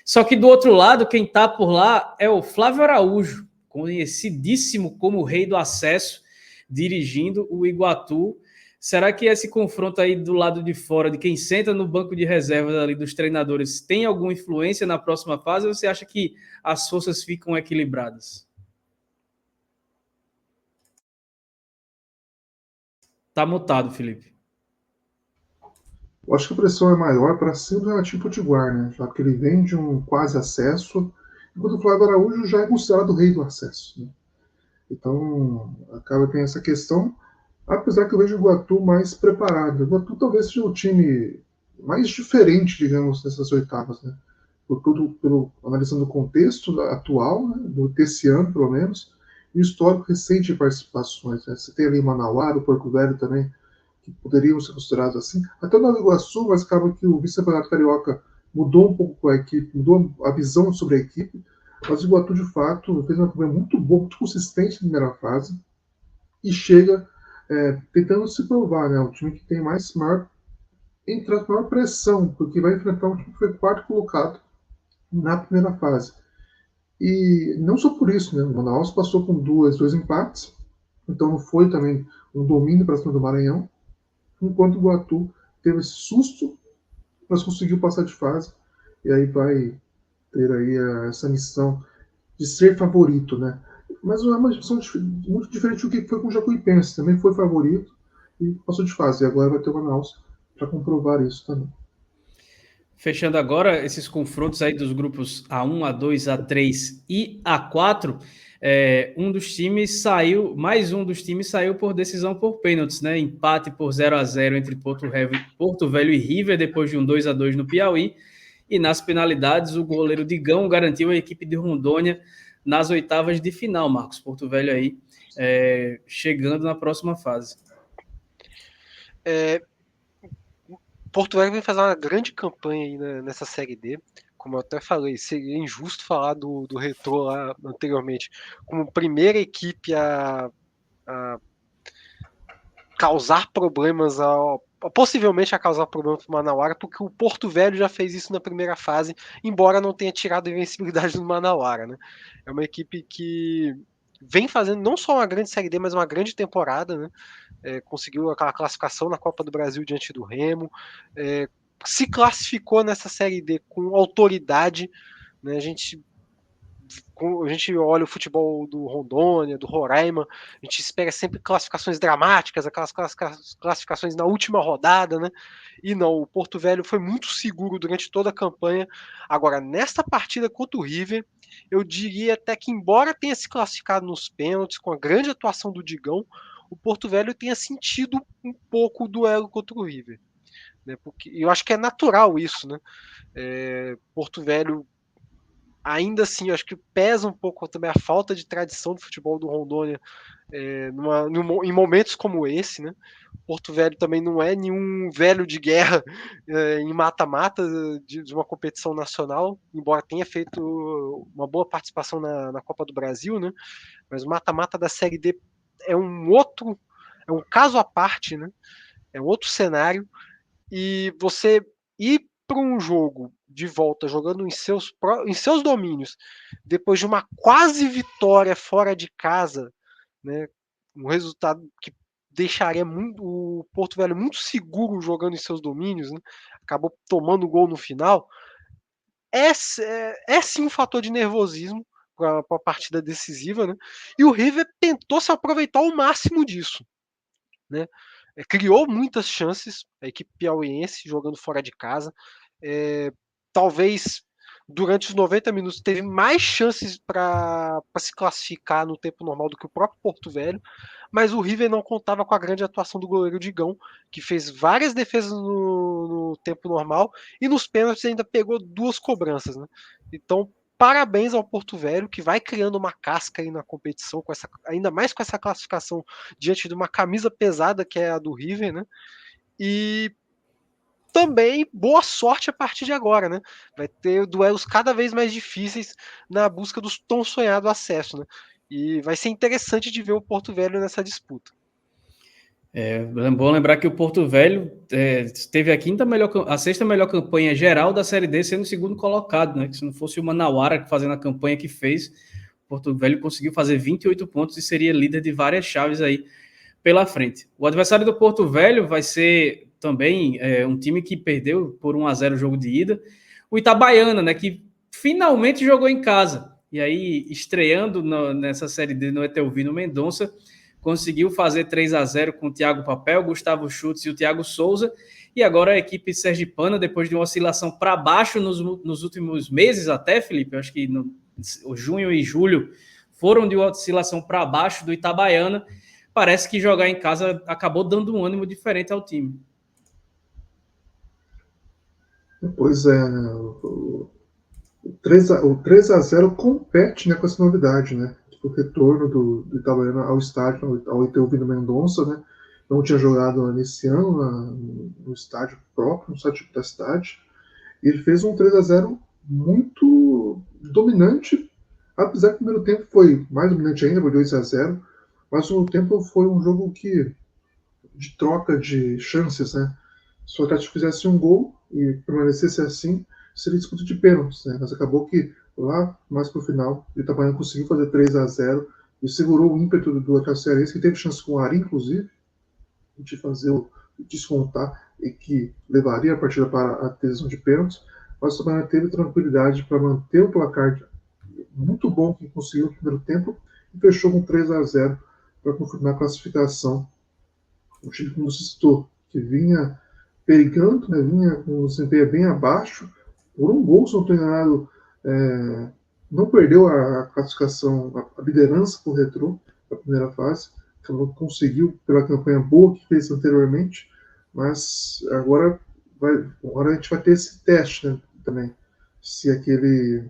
Só que do outro lado, quem está por lá é o Flávio Araújo, conhecidíssimo como o rei do acesso, dirigindo o Iguatu. Será que esse confronto aí do lado de fora, de quem senta no banco de reservas ali dos treinadores, tem alguma influência na próxima fase, ou você acha que as forças ficam equilibradas? Tá mutado, Felipe. Eu acho que a pressão é maior para cima do Renatinho Potiguar, né? Já que ele vem de um quase acesso, enquanto o Flávio Araújo já é considerado o rei do acesso, né? Então, acaba tendo essa questão, apesar que eu vejo o Iguatu mais preparado. O Iguatu talvez seja o time mais diferente, digamos, nessas oitavas, né? Analisando o contexto atual, né, desse ano, pelo menos, e o histórico recente de participações. Né? Você tem ali o Manauara, o Porto Velho também, que poderiam ser considerados assim. Até o Nova Iguaçu, mas acaba que o vice-campeonato carioca mudou um pouco a equipe, mudou a visão sobre a equipe. Mas o Iguatu, de fato, fez uma campanha muito boa, muito consistente na primeira fase e chega tentando se provar, né? O time que tem maior pressão, porque vai enfrentar um time que foi quarto colocado na primeira fase. E não só por isso, né? O Manaus passou com dois empates, então não foi também um domínio para cima do Maranhão, enquanto o Iguatu teve esse susto, mas conseguiu passar de fase, e aí vai ter aí essa missão de ser favorito, né? Mas é uma missão muito diferente do que foi com o Jacuipense, também foi favorito e passou de fase, e agora vai ter o Manaus para comprovar isso também. Fechando agora esses confrontos aí dos grupos A1, A2, A3 e A4, mais um dos times saiu por decisão por pênaltis, né? Empate por 0-0 entre Porto Velho e River, depois de um 2-2 no Piauí. E nas penalidades, o goleiro Digão garantiu a equipe de Rondônia nas oitavas de final, Marcos. Porto Velho aí chegando na próxima fase. Porto Velho vem fazer uma grande campanha aí nessa Série D. Como eu até falei, seria injusto falar do Retrô lá anteriormente como primeira equipe a causar problemas, possivelmente a causar problemas para o Manauara, porque o Porto Velho já fez isso na primeira fase, embora não tenha tirado a invencibilidade do Manauara, né? É uma equipe que vem fazendo não só uma grande Série D, mas uma grande temporada, né? Conseguiu aquela classificação na Copa do Brasil diante do Remo, se classificou nessa Série D com autoridade, né? A gente olha o futebol do Rondônia, do Roraima, a gente espera sempre classificações dramáticas, aquelas classificações na última rodada, né? E não, o Porto Velho foi muito seguro durante toda a campanha. Agora, nesta partida contra o River, eu diria até que, embora tenha se classificado nos pênaltis, com a grande atuação do Digão, o Porto Velho tenha sentido um pouco o duelo contra o River. Né? Porque eu acho que é natural isso, né? Porto Velho, ainda assim, eu acho que pesa um pouco também a falta de tradição do futebol do Rondônia em momentos como esse, né? Porto Velho também não é nenhum velho de guerra em mata-mata de uma competição nacional, embora tenha feito uma boa participação na Copa do Brasil, né? Mas o mata-mata da Série D é um caso à parte, né? É um outro cenário, e você ir para um jogo de volta jogando em seus domínios, depois de uma quase vitória fora de casa, né, um resultado que deixaria o Porto Velho muito seguro jogando em seus domínios, né, acabou tomando gol no final, é sim um fator de nervosismo para a partida decisiva, né, e o River tentou se aproveitar ao máximo disso. Né? criou muitas chances, a equipe piauiense jogando fora de casa. Talvez durante os 90 minutos teve mais chances para se classificar no tempo normal do que o próprio Porto Velho, mas o River não contava com a grande atuação do goleiro Digão, que fez várias defesas no tempo normal e nos pênaltis ainda pegou 2 cobranças, né? Então, parabéns ao Porto Velho, que vai criando uma casca aí na competição, ainda mais com essa classificação diante de uma camisa pesada que é a do River, né? E também boa sorte a partir de agora, né? Vai ter duelos cada vez mais difíceis na busca do tão sonhado acesso, né? E vai ser interessante de ver o Porto Velho nessa disputa. É bom lembrar que o Porto Velho teve a sexta melhor campanha geral da Série D, sendo o segundo colocado, né? Que se não fosse o Manauara fazendo a campanha que fez, o Porto Velho conseguiu fazer 28 pontos e seria líder de várias chaves aí pela frente. O adversário do Porto Velho vai ser também um time que perdeu por 1-0 o jogo de ida, o Itabaiana, né? Que finalmente jogou em casa. E aí, estreando nessa Série D no Etelvino Mendonça, conseguiu fazer 3-0 com o Thiago Papel, Gustavo Schutz e o Thiago Souza, e agora a equipe sergipana, depois de uma oscilação para baixo nos últimos meses até, Felipe, eu acho que junho e julho foram de uma oscilação para baixo do Itabaiana, parece que jogar em casa acabou dando um ânimo diferente ao time. Pois é, o 3-0 compete, né, com essa novidade, né? O retorno do Itabaiana ao estádio, ao Itaúbino Mendonça, né? Não tinha jogado nesse ano no estádio próprio, no estádio da cidade. E ele fez um 3-0 muito dominante, apesar que o primeiro tempo foi mais dominante ainda, foi 2-0, mas o segundo tempo foi um jogo de troca de chances, né? Se o Atlético fizesse um gol e permanecesse assim, seria disputa de pênaltis, né? Mas acabou que lá, mais pro final, o Itabaiana conseguiu fazer 3-0 e segurou o ímpeto do Atlético Cearense, que teve chance com o Ari, inclusive, de fazer o descontar e que levaria a partida para a decisão de pênaltis, mas o Itabaiana teve tranquilidade para manter o placar muito bom que conseguiu no primeiro tempo e fechou com 3-0 para confirmar a classificação. O time, como você citou, que vinha perigando, né, vinha com o desempenho bem abaixo, por um gol, se não estou enganado, não perdeu a classificação, a liderança com o Retrô da primeira fase, conseguiu pela campanha boa que fez anteriormente, mas agora a gente vai ter esse teste, né, também, se aquele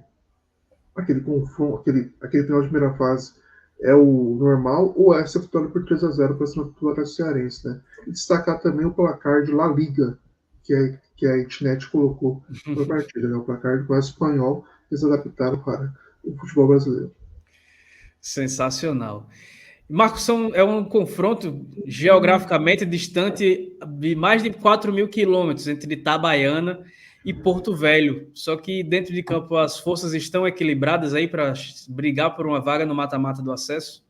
confronto, aquele final de primeira fase é o normal ou é essa vitória por 3-0 para cima do Atlético Cearense, né? E destacar também o placar de La Liga, que a Itnet colocou para a partida, né? O placar do espanhol, que eles adaptaram para o futebol brasileiro. Sensacional. Marcos, é um confronto geograficamente distante de mais de 4 mil quilômetros entre Itabaiana e Porto Velho. Só que dentro de campo as forças estão equilibradas aí para brigar por uma vaga no mata-mata do acesso?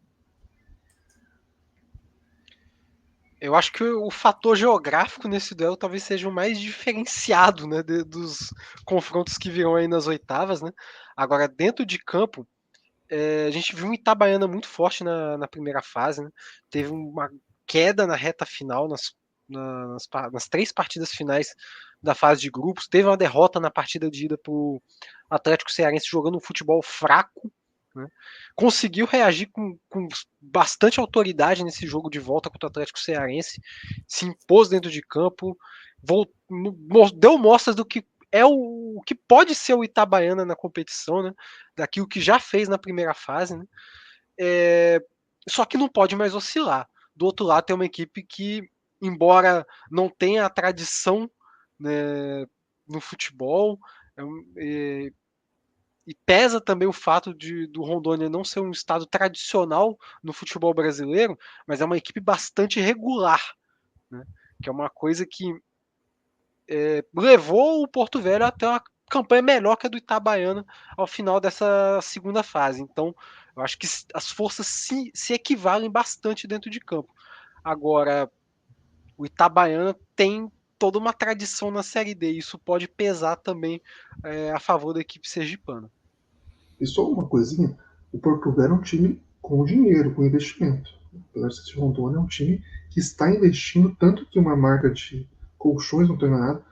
Eu acho que o fator geográfico nesse duelo talvez seja o mais diferenciado, né, dos confrontos que virão aí nas oitavas, né? Agora, dentro de campo, a gente viu um Itabaiana muito forte na primeira fase, né? Teve uma queda na reta final, nas 3 partidas finais da fase de grupos, teve uma derrota na partida de ida para o Atlético Cearense jogando um futebol fraco, né? Conseguiu reagir com bastante autoridade nesse jogo de volta contra o Atlético Cearense, se impôs dentro de campo, deu mostras do que é o que pode ser o Itabaiana na competição, né? Daquilo que já fez na primeira fase, né? Só que não pode mais oscilar. Do outro lado tem uma equipe que, embora não tenha a tradição, né, no futebol, e pesa também o fato do Rondônia não ser um estado tradicional no futebol brasileiro, mas é uma equipe bastante regular, né? Que é uma coisa que levou o Porto Velho até uma campanha melhor que a do Itabaiana ao final dessa segunda fase. Então, eu acho que as forças se equivalem bastante dentro de campo. Agora, o Itabaiana tem toda uma tradição na Série D, e isso pode pesar também a favor da equipe sergipana. E só uma coisinha, o Porto Velho é um time com dinheiro, com investimento. Apesar de ser Rondônia, é um time que está investindo, tanto que uma marca de colchões, não estou enganado,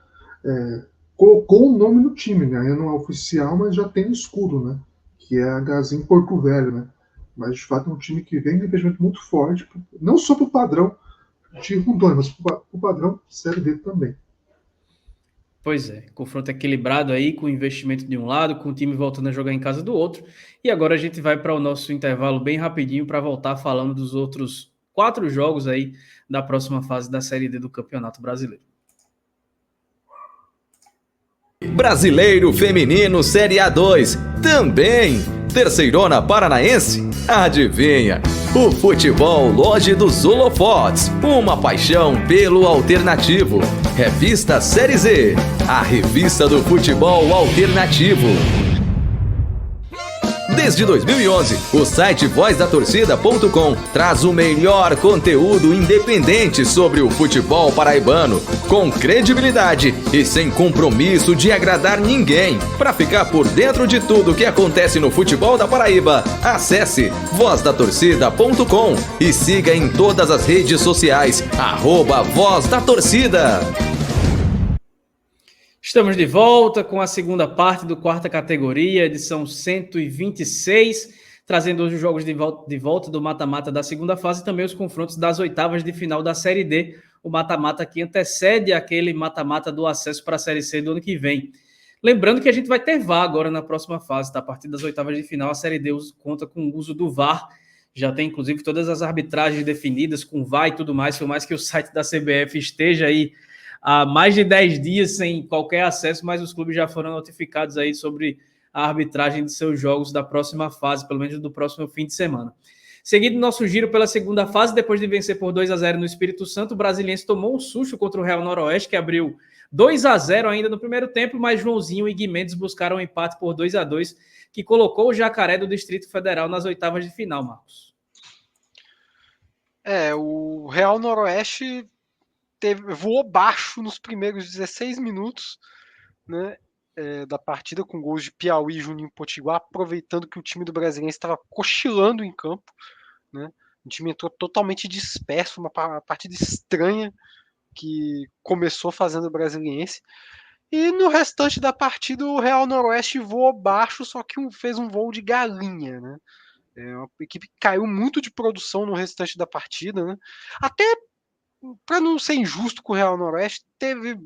colocou o nome no time, né? Ainda não é oficial, mas já tem o escudo, né? Que é a Gazin Porto Velho, né? Mas de fato é um time que vem com um investimento muito forte, não só para o padrão de Rondônia, mas para o padrão Série D também. Pois é, confronto equilibrado aí, com o investimento de um lado, com o time voltando a jogar em casa do outro. E agora a gente vai para o nosso intervalo bem rapidinho para voltar falando dos outros 4 jogos aí da próxima fase da Série D do Campeonato Brasileiro. Brasileiro Feminino Série A2, também. Terceirona Paranaense? Adivinha? O futebol Loja dos Holofotes, uma paixão pelo alternativo. Revista Série Z, a revista do futebol alternativo. Desde 2011, o site vozdatorcida.com traz o melhor conteúdo independente sobre o futebol paraibano, com credibilidade e sem compromisso de agradar ninguém. Para ficar por dentro de tudo que acontece no futebol da Paraíba, acesse vozdatorcida.com e siga em todas as redes sociais, @vozdatorcida. Estamos de volta com a segunda parte do Quarta Categoria, edição 126, trazendo hoje os jogos de volta do mata-mata da segunda fase e também os confrontos das oitavas de final da Série D, o mata-mata que antecede aquele mata-mata do acesso para a Série C do ano que vem. Lembrando que a gente vai ter VAR agora na próxima fase, tá? A partir das oitavas de final, a Série D conta com o uso do VAR, já tem inclusive todas as arbitragens definidas com VAR e tudo mais, por mais que o site da CBF esteja aí há mais de 10 dias sem qualquer acesso, mas os clubes já foram notificados aí sobre a arbitragem de seus jogos da próxima fase, pelo menos do próximo fim de semana. Seguindo nosso giro pela segunda fase, depois de vencer por 2-0 no Espírito Santo, o Brasiliense tomou um susto contra o Real Noroeste, que abriu 2-0 ainda no primeiro tempo, mas Joãozinho e Gui Mendes buscaram um empate por 2-2, que colocou o Jacaré do Distrito Federal nas oitavas de final, Marcos. O Real Noroeste voou baixo nos primeiros 16 minutos, né, da partida, com gols de Piauí e Juninho Potiguar, aproveitando que o time do Brasiliense estava cochilando em campo, né? O time entrou totalmente disperso, uma partida estranha que começou fazendo o Brasiliense. E no restante da partida o Real Noroeste voou baixo, só que fez um voo de galinha, né? Uma equipe que caiu muito de produção no restante da partida, né? Até para não ser injusto com o Real Noroeste, teve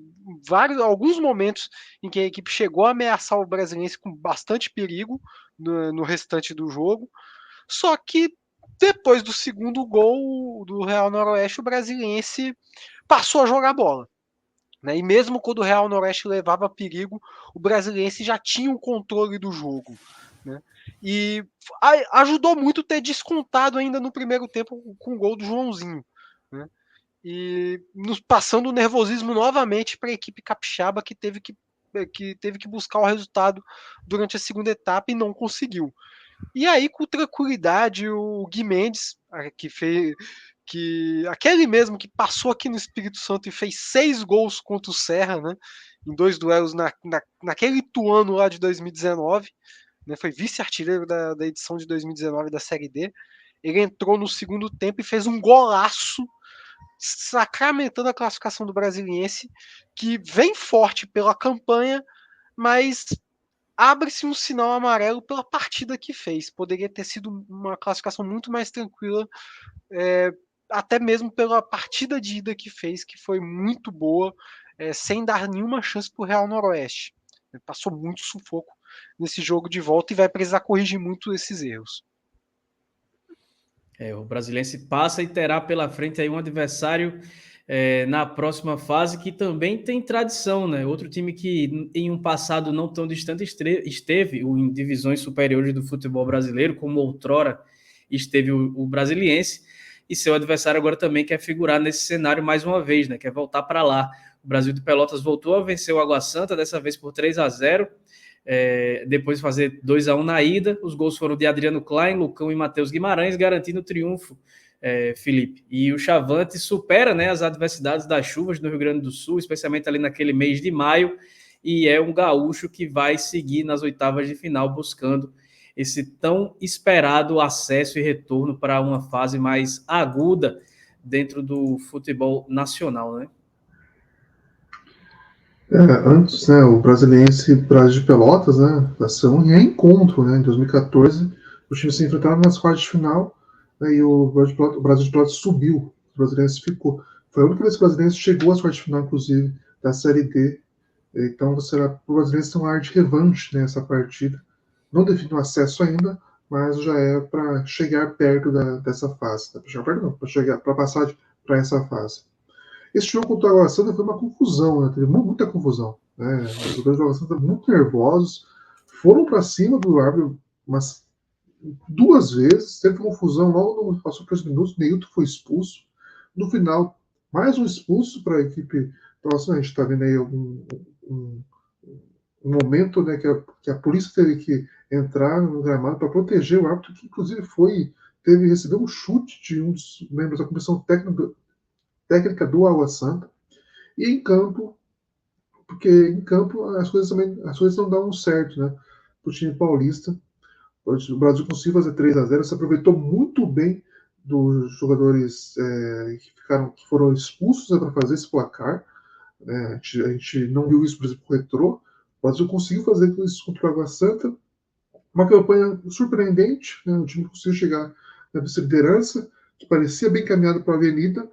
alguns momentos em que a equipe chegou a ameaçar o Brasiliense com bastante perigo no restante do jogo, só que depois do segundo gol do Real Noroeste, o Brasiliense passou a jogar bola, né? E mesmo quando o Real Noroeste levava perigo, o Brasiliense já tinha o controle do jogo, né? E ajudou muito ter descontado ainda no primeiro tempo com o gol do Joãozinho, né? E nos passando o nervosismo novamente para a equipe capixaba, que teve que buscar o resultado durante a segunda etapa e não conseguiu. E aí, com tranquilidade, o Gui Mendes, aquele mesmo que passou aqui no Espírito Santo e fez 6 gols contra o Serra, né, em 2 duelos naquele Ituano lá de 2019, né, foi vice-artilheiro da edição de 2019 da Série D. Ele entrou no segundo tempo e fez um golaço, sacramentando a classificação do Brasiliense, que vem forte pela campanha, mas abre-se um sinal amarelo pela partida que fez. Poderia ter sido uma classificação muito mais tranquila, até mesmo pela partida de ida que fez, que foi muito boa, sem dar nenhuma chance para o Real Noroeste. Passou muito sufoco nesse jogo de volta e vai precisar corrigir muito esses erros. O Brasiliense passa e terá pela frente aí um adversário na próxima fase que também tem tradição, né? Outro time que em um passado não tão distante esteve em divisões superiores do futebol brasileiro, como outrora esteve o Brasiliense, e seu adversário agora também quer figurar nesse cenário mais uma vez, né? Quer voltar para lá. O Brasil de Pelotas voltou a vencer o Água Santa, dessa vez por 3-0, depois de fazer 2-1 na ida. Os gols foram de Adriano Klein, Lucão e Matheus Guimarães, garantindo o triunfo, Felipe. E o Chavante supera, né, as adversidades das chuvas no Rio Grande do Sul, especialmente ali naquele mês de maio, e é um gaúcho que vai seguir nas oitavas de final, buscando esse tão esperado acesso e retorno para uma fase mais aguda dentro do futebol nacional, né? Antes, né, o Brasiliense e Brasil de Pelotas, né, vai ser um reencontro, né, em 2014, os times se enfrentaram nas quartas de final, né, e o Brasil de Pelotas subiu, o Brasiliense ficou. Foi a única vez que o Brasiliense chegou às quartas de final, inclusive, da Série D. Então, o Brasiliense tem um ar de revanche nessa partida. Não define o acesso ainda, mas já é para chegar perto dessa fase. Para chegar perto, não, para passar para essa fase. Esse jogo contra o Água Santa foi uma confusão, né? Teve muita confusão. Né? Os jogadores do Água Santa muito nervosos, foram para cima do árbitro umas 2 vezes, teve confusão logo no passou 3 minutos, Neilton foi expulso. No final, mais um expulso para a equipe. Então, a gente está vendo aí um, um momento, né, que a polícia teve que entrar no gramado para proteger o árbitro, que inclusive recebeu um chute de um dos membros da comissão técnica do Água Santa. E em campo, porque em campo as coisas não dão certo, né? Para o time paulista. O Brasil conseguiu fazer 3-0, se aproveitou muito bem dos jogadores que foram expulsos, né, para fazer esse placar. A gente não viu isso, por exemplo, com o Retrô. O Brasil conseguiu fazer isso contra o Água Santa. Uma campanha surpreendente, né? O time conseguiu chegar na vice-liderança, que parecia bem caminhado para a Avenida,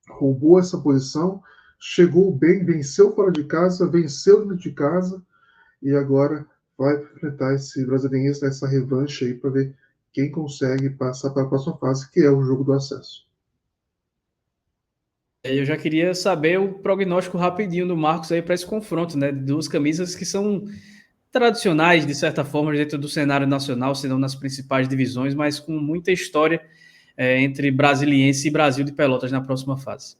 roubou essa posição, chegou bem, venceu fora de casa, venceu dentro de casa, e agora vai enfrentar esse Brasiliense nessa revanche aí para ver quem consegue passar para a próxima fase, que é o jogo do acesso. Eu já queria saber o prognóstico rapidinho do Marcos aí para esse confronto, né? Duas camisas que são tradicionais, de certa forma, dentro do cenário nacional, se não nas principais divisões, mas com muita história entre Brasiliense e Brasil de Pelotas na próxima fase.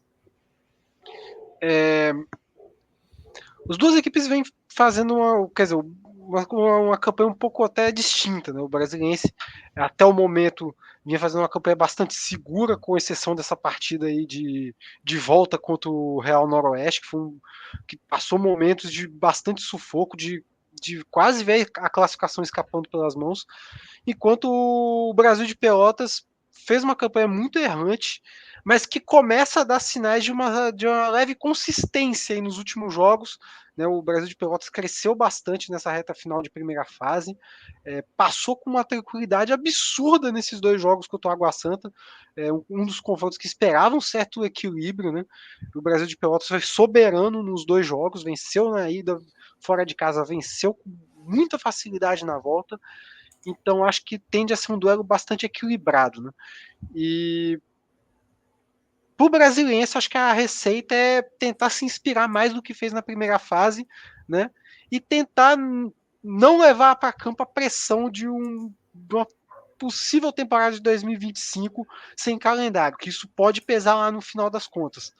As duas equipes vêm fazendo uma campanha um pouco até distinta, né? O Brasiliense, até o momento, vinha fazendo uma campanha bastante segura, com exceção dessa partida aí de volta contra o Real Noroeste, que passou momentos de bastante sufoco, de quase ver a classificação escapando pelas mãos, enquanto o Brasil de Pelotas fez uma campanha muito errante, mas que começa a dar sinais de uma leve consistência aí nos últimos jogos. Né? O Brasil de Pelotas cresceu bastante nessa reta final de primeira fase, passou com uma tranquilidade absurda nesses 2 jogos contra o Água Santa, um dos confrontos que esperavam um certo equilíbrio. Né? O Brasil de Pelotas foi soberano nos 2 jogos, venceu na ida, fora de casa, venceu com muita facilidade na volta. Então acho que tende a ser um duelo bastante equilibrado. Né? E para o Brasiliense, acho que a receita é tentar se inspirar mais do que fez na primeira fase, né? E tentar não levar para campo a pressão de uma possível temporada de 2025 sem calendário, que isso pode pesar lá no final das contas.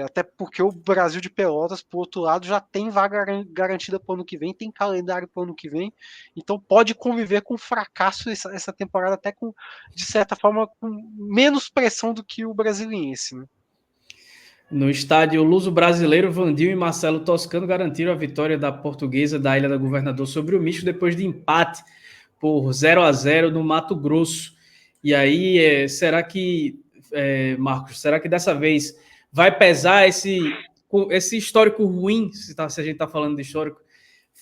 Até porque o Brasil de Pelotas, por outro lado, já tem vaga garantida para o ano que vem, tem calendário para o ano que vem, então pode conviver com fracasso essa temporada, até com, de certa forma, com menos pressão do que o Brasiliense. Né? No estádio Luso Brasileiro, Vandinho e Marcelo Toscano garantiram a vitória da Portuguesa da Ilha da Governador sobre o Misto depois de empate por 0-0 no Mato Grosso. E aí, será que, Marcos, será que dessa vez vai pesar esse histórico ruim, se a gente está falando de histórico,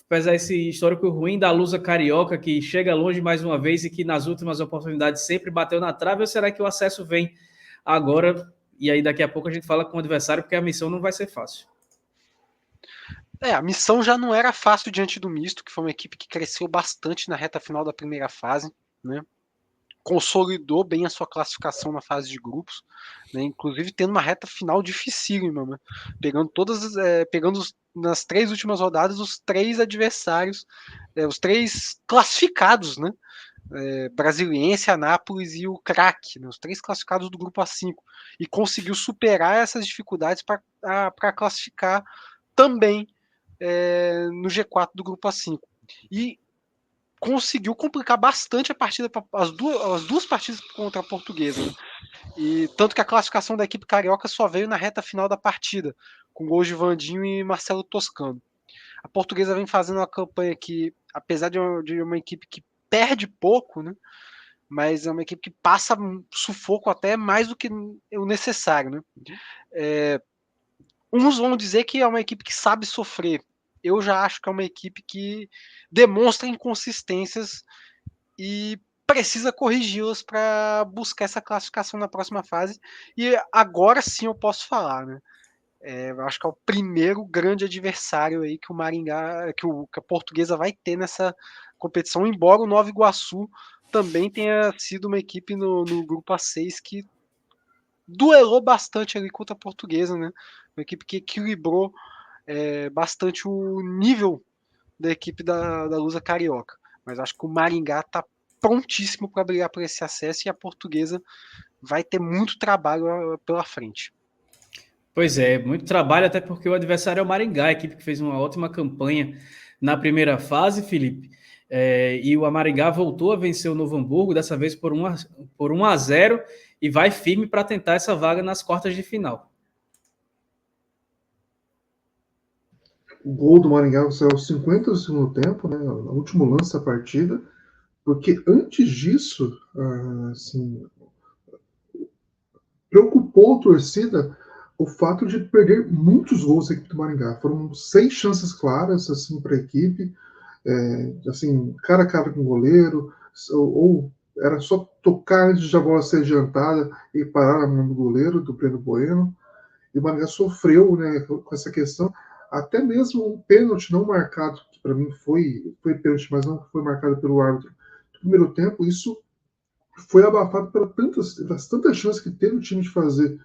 pesar esse histórico ruim da Lusa Carioca, que chega longe mais uma vez e que nas últimas oportunidades sempre bateu na trave, ou será que o acesso vem agora? E aí daqui a pouco a gente fala com o adversário, porque a missão não vai ser fácil. A missão já não era fácil diante do Misto, que foi uma equipe que cresceu bastante na reta final da primeira fase, né? Consolidou bem a sua classificação na fase de grupos, né? Inclusive tendo uma reta final dificílima, né? Pegando nas 3 últimas rodadas os 3 adversários, os 3 classificados, né? Brasiliense, Anápolis e o Crack, né? Os 3 classificados do grupo A5, e conseguiu superar essas dificuldades para classificar também no G4 do grupo A5. E conseguiu complicar bastante a partida, as duas partidas contra a Portuguesa. Né? E tanto que a classificação da equipe carioca só veio na reta final da partida, com gols de Vandinho e Marcelo Toscano. A Portuguesa vem fazendo uma campanha que, apesar de uma equipe que perde pouco, né, mas é uma equipe que passa sufoco até mais do que o necessário, né? Uns vão dizer que é uma equipe que sabe sofrer. Eu já acho que é uma equipe que demonstra inconsistências e precisa corrigi-las para buscar essa classificação na próxima fase. E agora sim eu posso falar, né? Eu acho que é o primeiro grande adversário aí que o Maringá, que a Portuguesa vai ter nessa competição, embora o Nova Iguaçu também tenha sido uma equipe no grupo A6 que duelou bastante ali contra a Portuguesa, né? Uma equipe que equilibrou bastante o nível da equipe da Lusa Carioca. Mas acho que o Maringá está prontíssimo para brigar por esse acesso e a Portuguesa vai ter muito trabalho pela frente. Pois é, muito trabalho, até porque o adversário é o Maringá, a equipe que fez uma ótima campanha na primeira fase, Felipe. E o Maringá voltou a vencer o Novo Hamburgo, dessa vez por 1-0, e vai firme para tentar essa vaga nas quartas de final. O gol do Maringá saiu aos 50 do segundo tempo, né, no último lance da partida, porque antes disso, assim, preocupou a torcida o fato de perder muitos gols da equipe do Maringá. Foram 6 chances claras assim, para a equipe, assim, cara a cara com o goleiro, ou era só tocar antes de a bola ser adiantada e parar na mão do goleiro, do Breno Bueno. E o Maringá sofreu, né, com essa questão. Até mesmo um pênalti não marcado, que para mim foi pênalti, mas não foi marcado pelo árbitro no primeiro tempo, isso foi abafado pelas tantas chances que teve o time de fazer,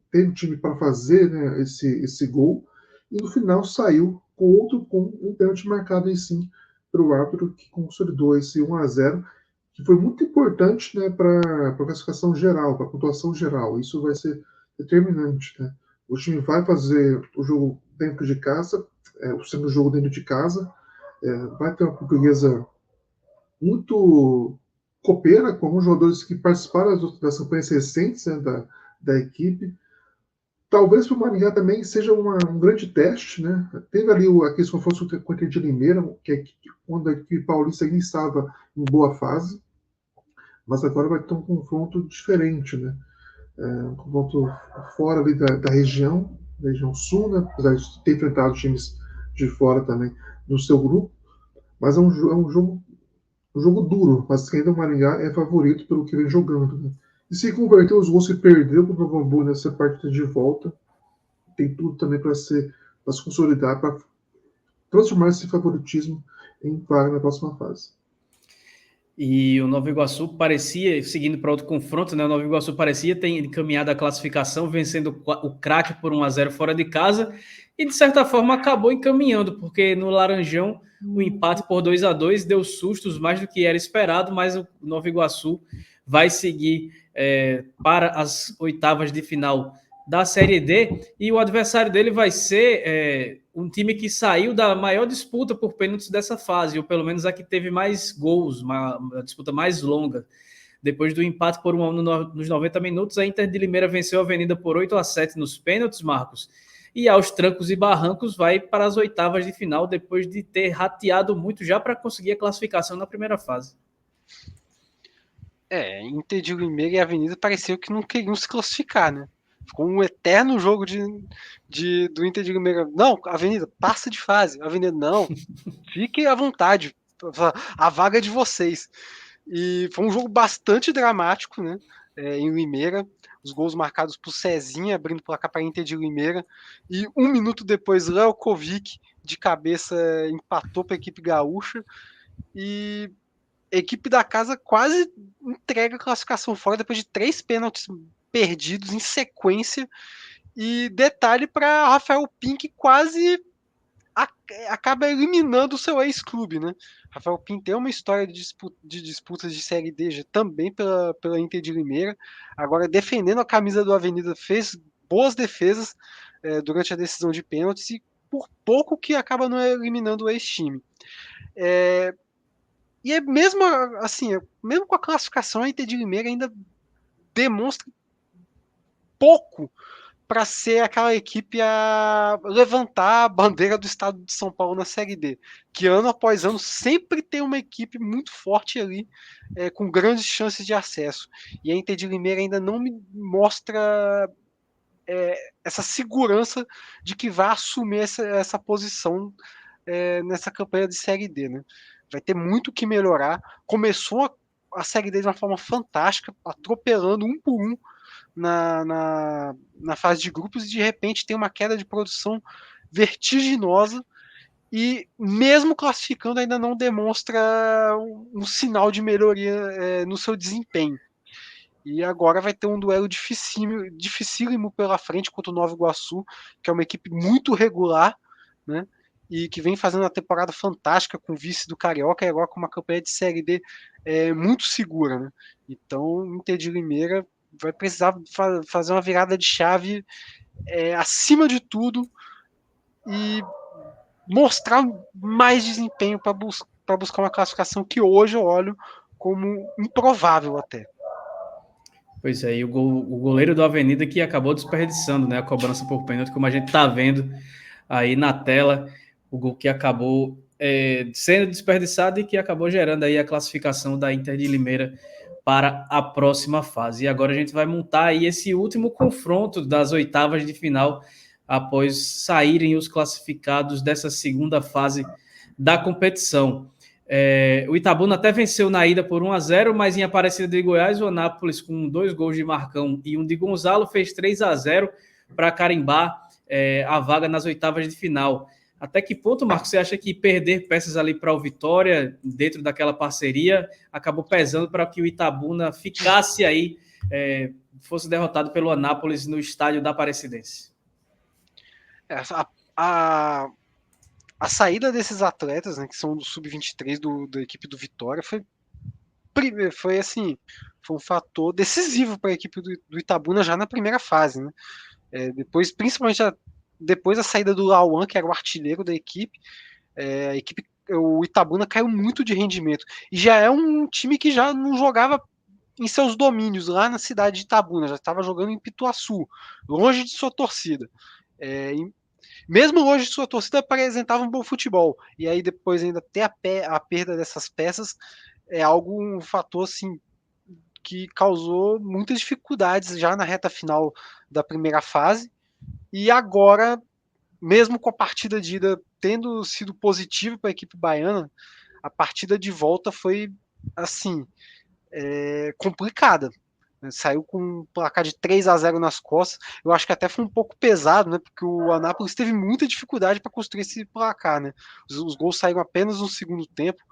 teve o time para fazer, né, esse gol, e no final saiu com um pênalti marcado aí sim pelo árbitro, que consolidou esse 1-0, que foi muito importante, né, para a classificação geral, para a pontuação geral. Isso vai ser determinante, né? O time vai fazer o jogo dentro de casa, o segundo jogo dentro de casa, vai ter uma portuguesa muito copeira, com alguns jogadores que participaram das campanhas recentes, né, da equipe. Talvez para o Maringá também seja um grande teste, né? Teve ali aqueles confrontos com a de Limeira, quando a equipe paulista ainda estava em boa fase, mas agora vai ter um confronto diferente, né? Um confronto fora ali da região sul, né? Apesar de ter enfrentado times de fora também no seu grupo, mas é um jogo duro, mas que ainda o Maringá é favorito pelo que vem jogando, né? E se converter os gols que perdeu para o Novo Hamburgo nessa partida de volta, tem tudo também para se consolidar, para transformar esse favoritismo em vaga na próxima fase. E o Nova Iguaçu parecia, seguindo para outro confronto, né? O Nova Iguaçu parecia ter encaminhado a classificação, vencendo o Craque por 1-0 fora de casa, e de certa forma acabou encaminhando, porque no Laranjão o empate por 2-2 deu sustos mais do que era esperado, mas o Nova Iguaçu vai seguir para as oitavas de final da Série D, e o adversário dele vai ser um time que saiu da maior disputa por pênaltis dessa fase, ou pelo menos a que teve mais gols, uma disputa mais longa. Depois do empate por 1-1 nos 90 minutos, a Inter de Limeira venceu a Avenida por 8-7 nos pênaltis, Marcos, e aos trancos e barrancos vai para as oitavas de final, depois de ter rateado muito já para conseguir a classificação na primeira fase. Inter de Limeira e Avenida pareceu que não queriam se classificar, né? Ficou um eterno jogo do Inter de Limeira. Não, Avenida, passa de fase. Avenida, não, fiquem à vontade. A vaga é de vocês. E foi um jogo bastante dramático, né? Em Limeira. Os gols marcados por Cezinha, abrindo placar para Inter de Limeira. E 1 minuto depois, Léo Kovic, de cabeça, empatou para a equipe gaúcha. E a equipe da casa quase entrega a classificação fora depois de 3 pênaltis perdidos em sequência. E detalhe para Rafael Pink, quase acaba eliminando o seu ex-clube, né? Rafael Pink tem uma história de disputas de Série D também pela Inter de Limeira. Agora, defendendo a camisa do Avenida, fez boas defesas durante a decisão de pênaltis e por pouco que acaba não eliminando o ex-time. E mesmo assim, mesmo com a classificação, a Inter de Limeira ainda demonstra pouco para ser aquela equipe a levantar a bandeira do estado de São Paulo na Série D, que ano após ano sempre tem uma equipe muito forte ali, com grandes chances de acesso. E a Inter de Limeira ainda não me mostra essa segurança de que vai assumir essa posição nessa campanha de Série D, né? Vai ter muito que melhorar. Começou a Série D de uma forma fantástica, atropelando um por um na fase de grupos, e de repente tem uma queda de produção vertiginosa, e mesmo classificando ainda não demonstra um sinal de melhoria no seu desempenho. E agora vai ter um duelo dificílimo pela frente contra o Nova Iguaçu, que é uma equipe muito regular, né? E que vem fazendo uma temporada fantástica com o vice do Carioca, e agora com uma campanha de Série D muito segura, né? Então o Inter de Limeira vai precisar fazer uma virada de chave acima de tudo e mostrar mais desempenho para buscar uma classificação que hoje eu olho como improvável até. Pois é, e o goleiro do Avenida que acabou desperdiçando, né, a cobrança por pênalti, como a gente está vendo aí na tela, o gol que acabou sendo desperdiçado e que acabou gerando aí a classificação da Inter de Limeira para a próxima fase. E agora a gente vai montar aí esse último confronto das oitavas de final, após saírem os classificados dessa segunda fase da competição. O Itabuna até venceu na ida por 1-0, mas em Aparecida de Goiás, o Anápolis, com 2 gols de Marcão e um de Gonzalo, fez 3-0 para carimbar a vaga nas oitavas de final. Até que ponto, Marcos, você acha que perder peças ali para o Vitória, dentro daquela parceria, acabou pesando para que o Itabuna ficasse aí, fosse derrotado pelo Anápolis no estádio da Aparecidense? A saída desses atletas, né, que são do Sub-23 da equipe do Vitória, foi assim, foi um fator decisivo para a equipe do Itabuna já na primeira fase, né? Depois, principalmente depois da saída do Lauan, que era o artilheiro da equipe, o Itabuna caiu muito de rendimento. E já é um time que já não jogava em seus domínios lá na cidade de Itabuna, já estava jogando em Pituaçu, longe de sua torcida. Mesmo longe de sua torcida, apresentava um bom futebol. E aí depois ainda ter a perda dessas peças é um fator assim, que causou muitas dificuldades já na reta final da primeira fase. E agora, mesmo com a partida de ida tendo sido positiva para a equipe baiana, a partida de volta foi assim, complicada. Saiu com um placar de 3-0 nas costas. Eu acho que até foi um pouco pesado, né? Porque o Anápolis teve muita dificuldade para construir esse placar, né? Os gols saíram apenas no segundo tempo.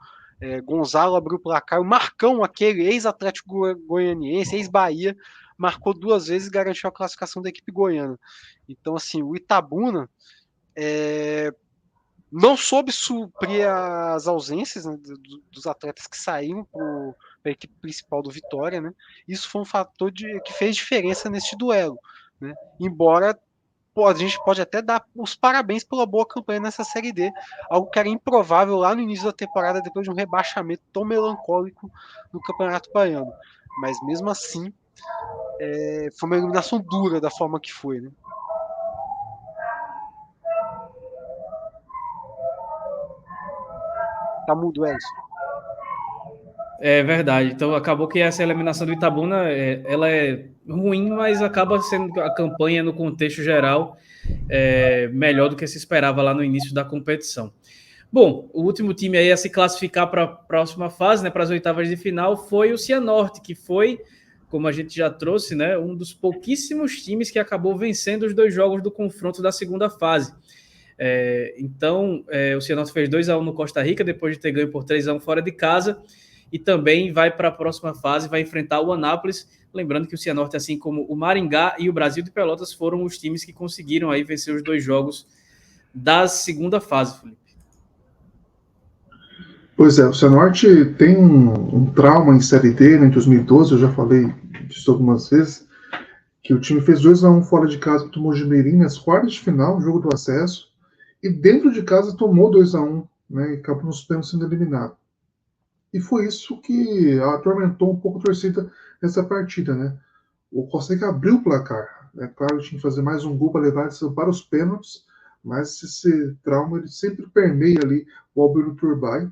Gonzalo abriu o placar. O Marcão, aquele ex-Atlético Goianiense, ex-Bahia, marcou 2 vezes e garantiu a classificação da equipe goiana. Então, assim, o Itabuna não soube suprir as ausências, né, dos atletas que saíram para a equipe principal do Vitória, né? Isso foi um fator que fez diferença neste duelo, né? Embora a gente pode até dar os parabéns pela boa campanha nessa Série D, algo que era improvável lá no início da temporada, depois de um rebaixamento tão melancólico no Campeonato Baiano. Mas mesmo assim, foi uma eliminação dura da forma que foi, né? Tá mudo, Elson. É verdade. Então acabou que essa eliminação do Itabuna, ela é ruim, mas acaba sendo a campanha no contexto geral melhor do que se esperava lá no início da competição. Bom, o último time aí a se classificar para a próxima fase, né, para as oitavas de final, foi o Cianorte, que foi, como a gente já trouxe, né, um dos pouquíssimos times que acabou vencendo os 2 jogos do confronto da segunda fase. Então, o Cianorte fez 2-1 no Costa Rica, depois de ter ganho por 3-1 fora de casa, e também vai para a próxima fase, vai enfrentar o Anápolis. Lembrando que o Cianorte, assim como o Maringá e o Brasil de Pelotas, foram os times que conseguiram aí vencer os 2 jogos da segunda fase, Felipe. Pois é, o Cianorte tem um trauma em Série D, né, em 2012, eu já falei disso algumas vezes, que o time fez 2-1 fora de casa contra o Mojimirim nas quartas de final, jogo do acesso, e dentro de casa tomou 2-1, né, e acabou nos pênaltis sendo eliminado. E foi isso que atormentou um pouco a torcida nessa partida, né? O Costa Rica abriu o placar. É claro que tinha que fazer mais um gol para levar para os pênaltis, mas esse trauma ele sempre permeia ali o Alberto Turbay,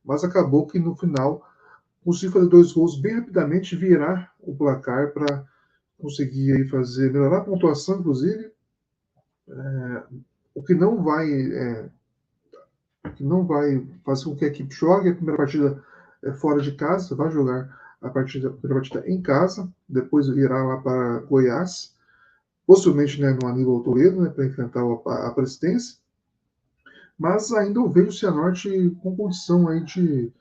mas acabou que no final conseguiu fazer 2 gols bem rapidamente, virar o placar para conseguir aí melhorar a pontuação, inclusive, o que não vai fazer com que a equipe jogue a primeira partida fora de casa, vai jogar a primeira partida em casa, depois irá lá para Goiás, possivelmente, né, no Aníbal Toledo, né, para enfrentar a Presidência, mas ainda eu vejo o Cianorte com condição aí de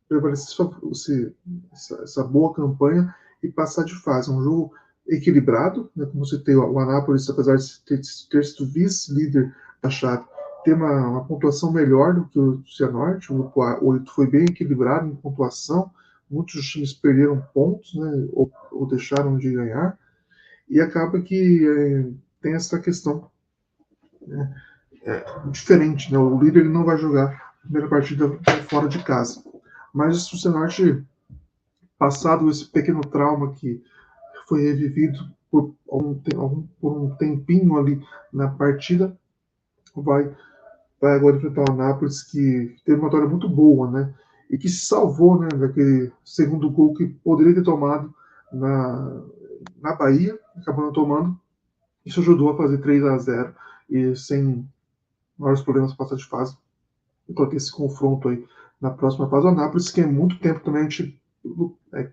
prevalecer essa boa campanha e passar de fase. É um jogo equilibrado, né, como você tem o Anápolis, apesar de ter sido vice-líder da chave, tem uma pontuação melhor do que o Cianorte. O grupo 8 foi bem equilibrado em pontuação, muitos times perderam pontos, né, ou deixaram de ganhar, e acaba que tem essa questão diferente, né? O líder não vai jogar a primeira partida fora de casa. Mas o Cianorte, passado esse pequeno trauma que foi revivido por um tempinho ali na partida, vai agora enfrentar o Anápolis, que teve uma vitória muito boa, né? E que se salvou, né, daquele segundo gol que poderia ter tomado na Bahia, acabou não tomando. Isso ajudou a fazer 3-0 e sem maiores problemas passar de fase. Então tem esse confronto aí na próxima fase. O Anápolis, que há muito tempo também a gente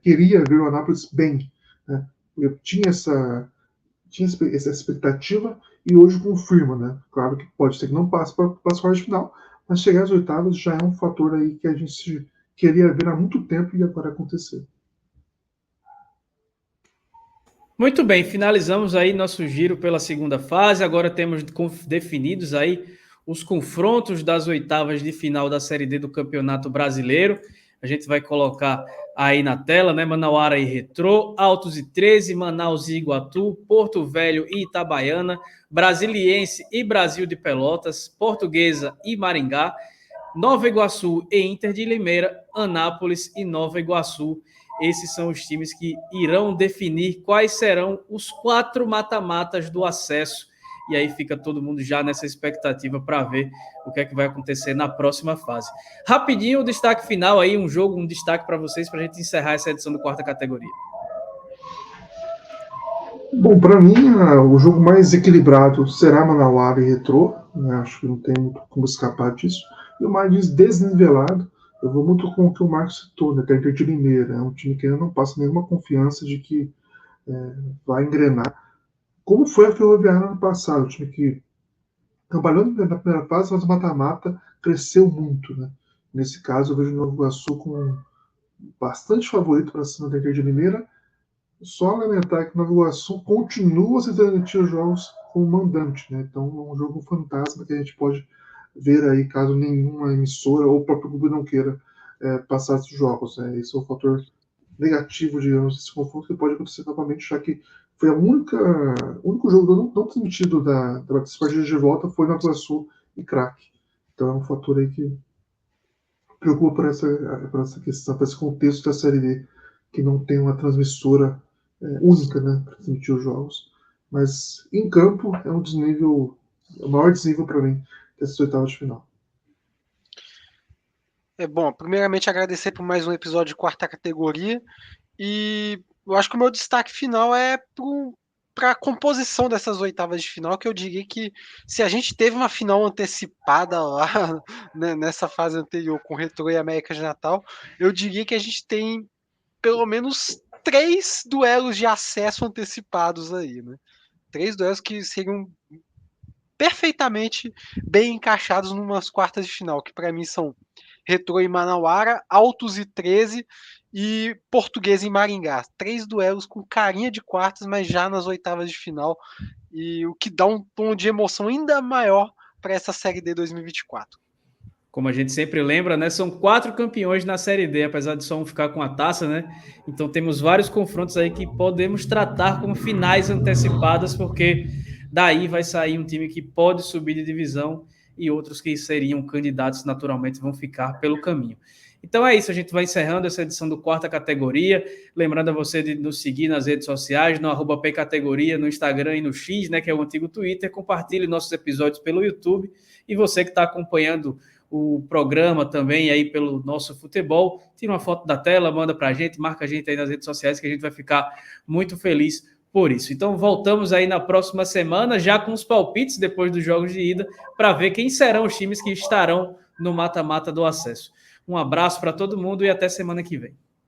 queria ver o Anápolis bem, né? Eu tinha essa expectativa e hoje confirma, né? Claro que pode ser que não passe para as quartas de final, mas chegar às oitavas já é um fator aí que a gente queria ver há muito tempo e agora acontecer. Muito bem, finalizamos aí nosso giro pela segunda fase. Agora temos definidos aí os confrontos das oitavas de final da Série D do Campeonato Brasileiro. A gente vai colocar aí na tela, né? Manauara e Retrô, Altos e 13, Manaus e Iguatu, Porto Velho e Itabaiana, Brasiliense e Brasil de Pelotas, Portuguesa e Maringá, Nova Iguaçu e Inter de Limeira, Anápolis e Nova Iguaçu. Esses são os times que irão definir quais serão os 4 mata-matas do acesso. E aí fica todo mundo já nessa expectativa para ver o que é que vai acontecer na próxima fase. Rapidinho, o destaque final aí, um destaque para vocês, para a gente encerrar essa edição do quarta categoria. Bom, para mim, o jogo mais equilibrado será Manauara e Retrô, né? Acho que não tem muito como escapar disso. E o mais desnivelado, eu vou muito com o que o Marcos citou, né? Que é a Inter de Limeira. É um time que ainda não passa nenhuma confiança de que vai engrenar. Como foi a Ferroviária no ano passado, o time que trabalhou na primeira fase, mas o mata-mata cresceu muito, né? Nesse caso, eu vejo o Nova Iguaçu com bastante favorito para cima da Inter de Limeira. Só lamentar que o Nova Iguaçu continua se transmitir os jogos como mandante, né? Então é um jogo fantasma que a gente pode ver aí caso nenhuma emissora ou o próprio clube não queira passar esses jogos, né? Esse é o fator negativo, digamos, desse confronto que pode acontecer novamente, já que foi o único jogo não transmitido da partida de volta foi Nova Iguaçu e Crack. Então é um fator aí que preocupa por essa questão, por esse contexto da Série D, que não tem uma transmissora única, né, para transmitir os jogos. Mas em campo é o maior desnível para mim dessas oitavas de final. Bom, primeiramente agradecer por mais um episódio de quarta categoria, e eu acho que o meu destaque final é para a composição dessas oitavas de final, que eu diria que se a gente teve uma final antecipada lá, né, nessa fase anterior com Retrô e América de Natal, eu diria que a gente tem pelo menos 3 duelos de acesso antecipados aí, né? 3 duelos que seriam perfeitamente bem encaixados numas quartas de final, que para mim são Retrô e Manauara, Altos e 13 e Portuguesa e Maringá. 3 duelos com carinha de quartas, mas já nas oitavas de final, e o que dá um tom de emoção ainda maior para essa Série D 2024. Como a gente sempre lembra, né? São 4 campeões na Série D, apesar de só um ficar com a taça, né? Então temos vários confrontos aí que podemos tratar como finais antecipadas, porque daí vai sair um time que pode subir de divisão e outros que seriam candidatos naturalmente vão ficar pelo caminho. Então é isso, a gente vai encerrando essa edição do Quarta Categoria. Lembrando a você de nos seguir nas redes sociais, no @pcategoria, no Instagram e no X, né, que é o antigo Twitter. Compartilhe nossos episódios pelo YouTube. E você que está acompanhando o programa também aí pelo Nosso Futebol, tira uma foto da tela, manda para a gente, marca a gente aí nas redes sociais, que a gente vai ficar muito feliz por isso. Então voltamos aí na próxima semana, já com os palpites depois dos jogos de ida, para ver quem serão os times que estarão no mata-mata do acesso. Um abraço para todo mundo e até semana que vem.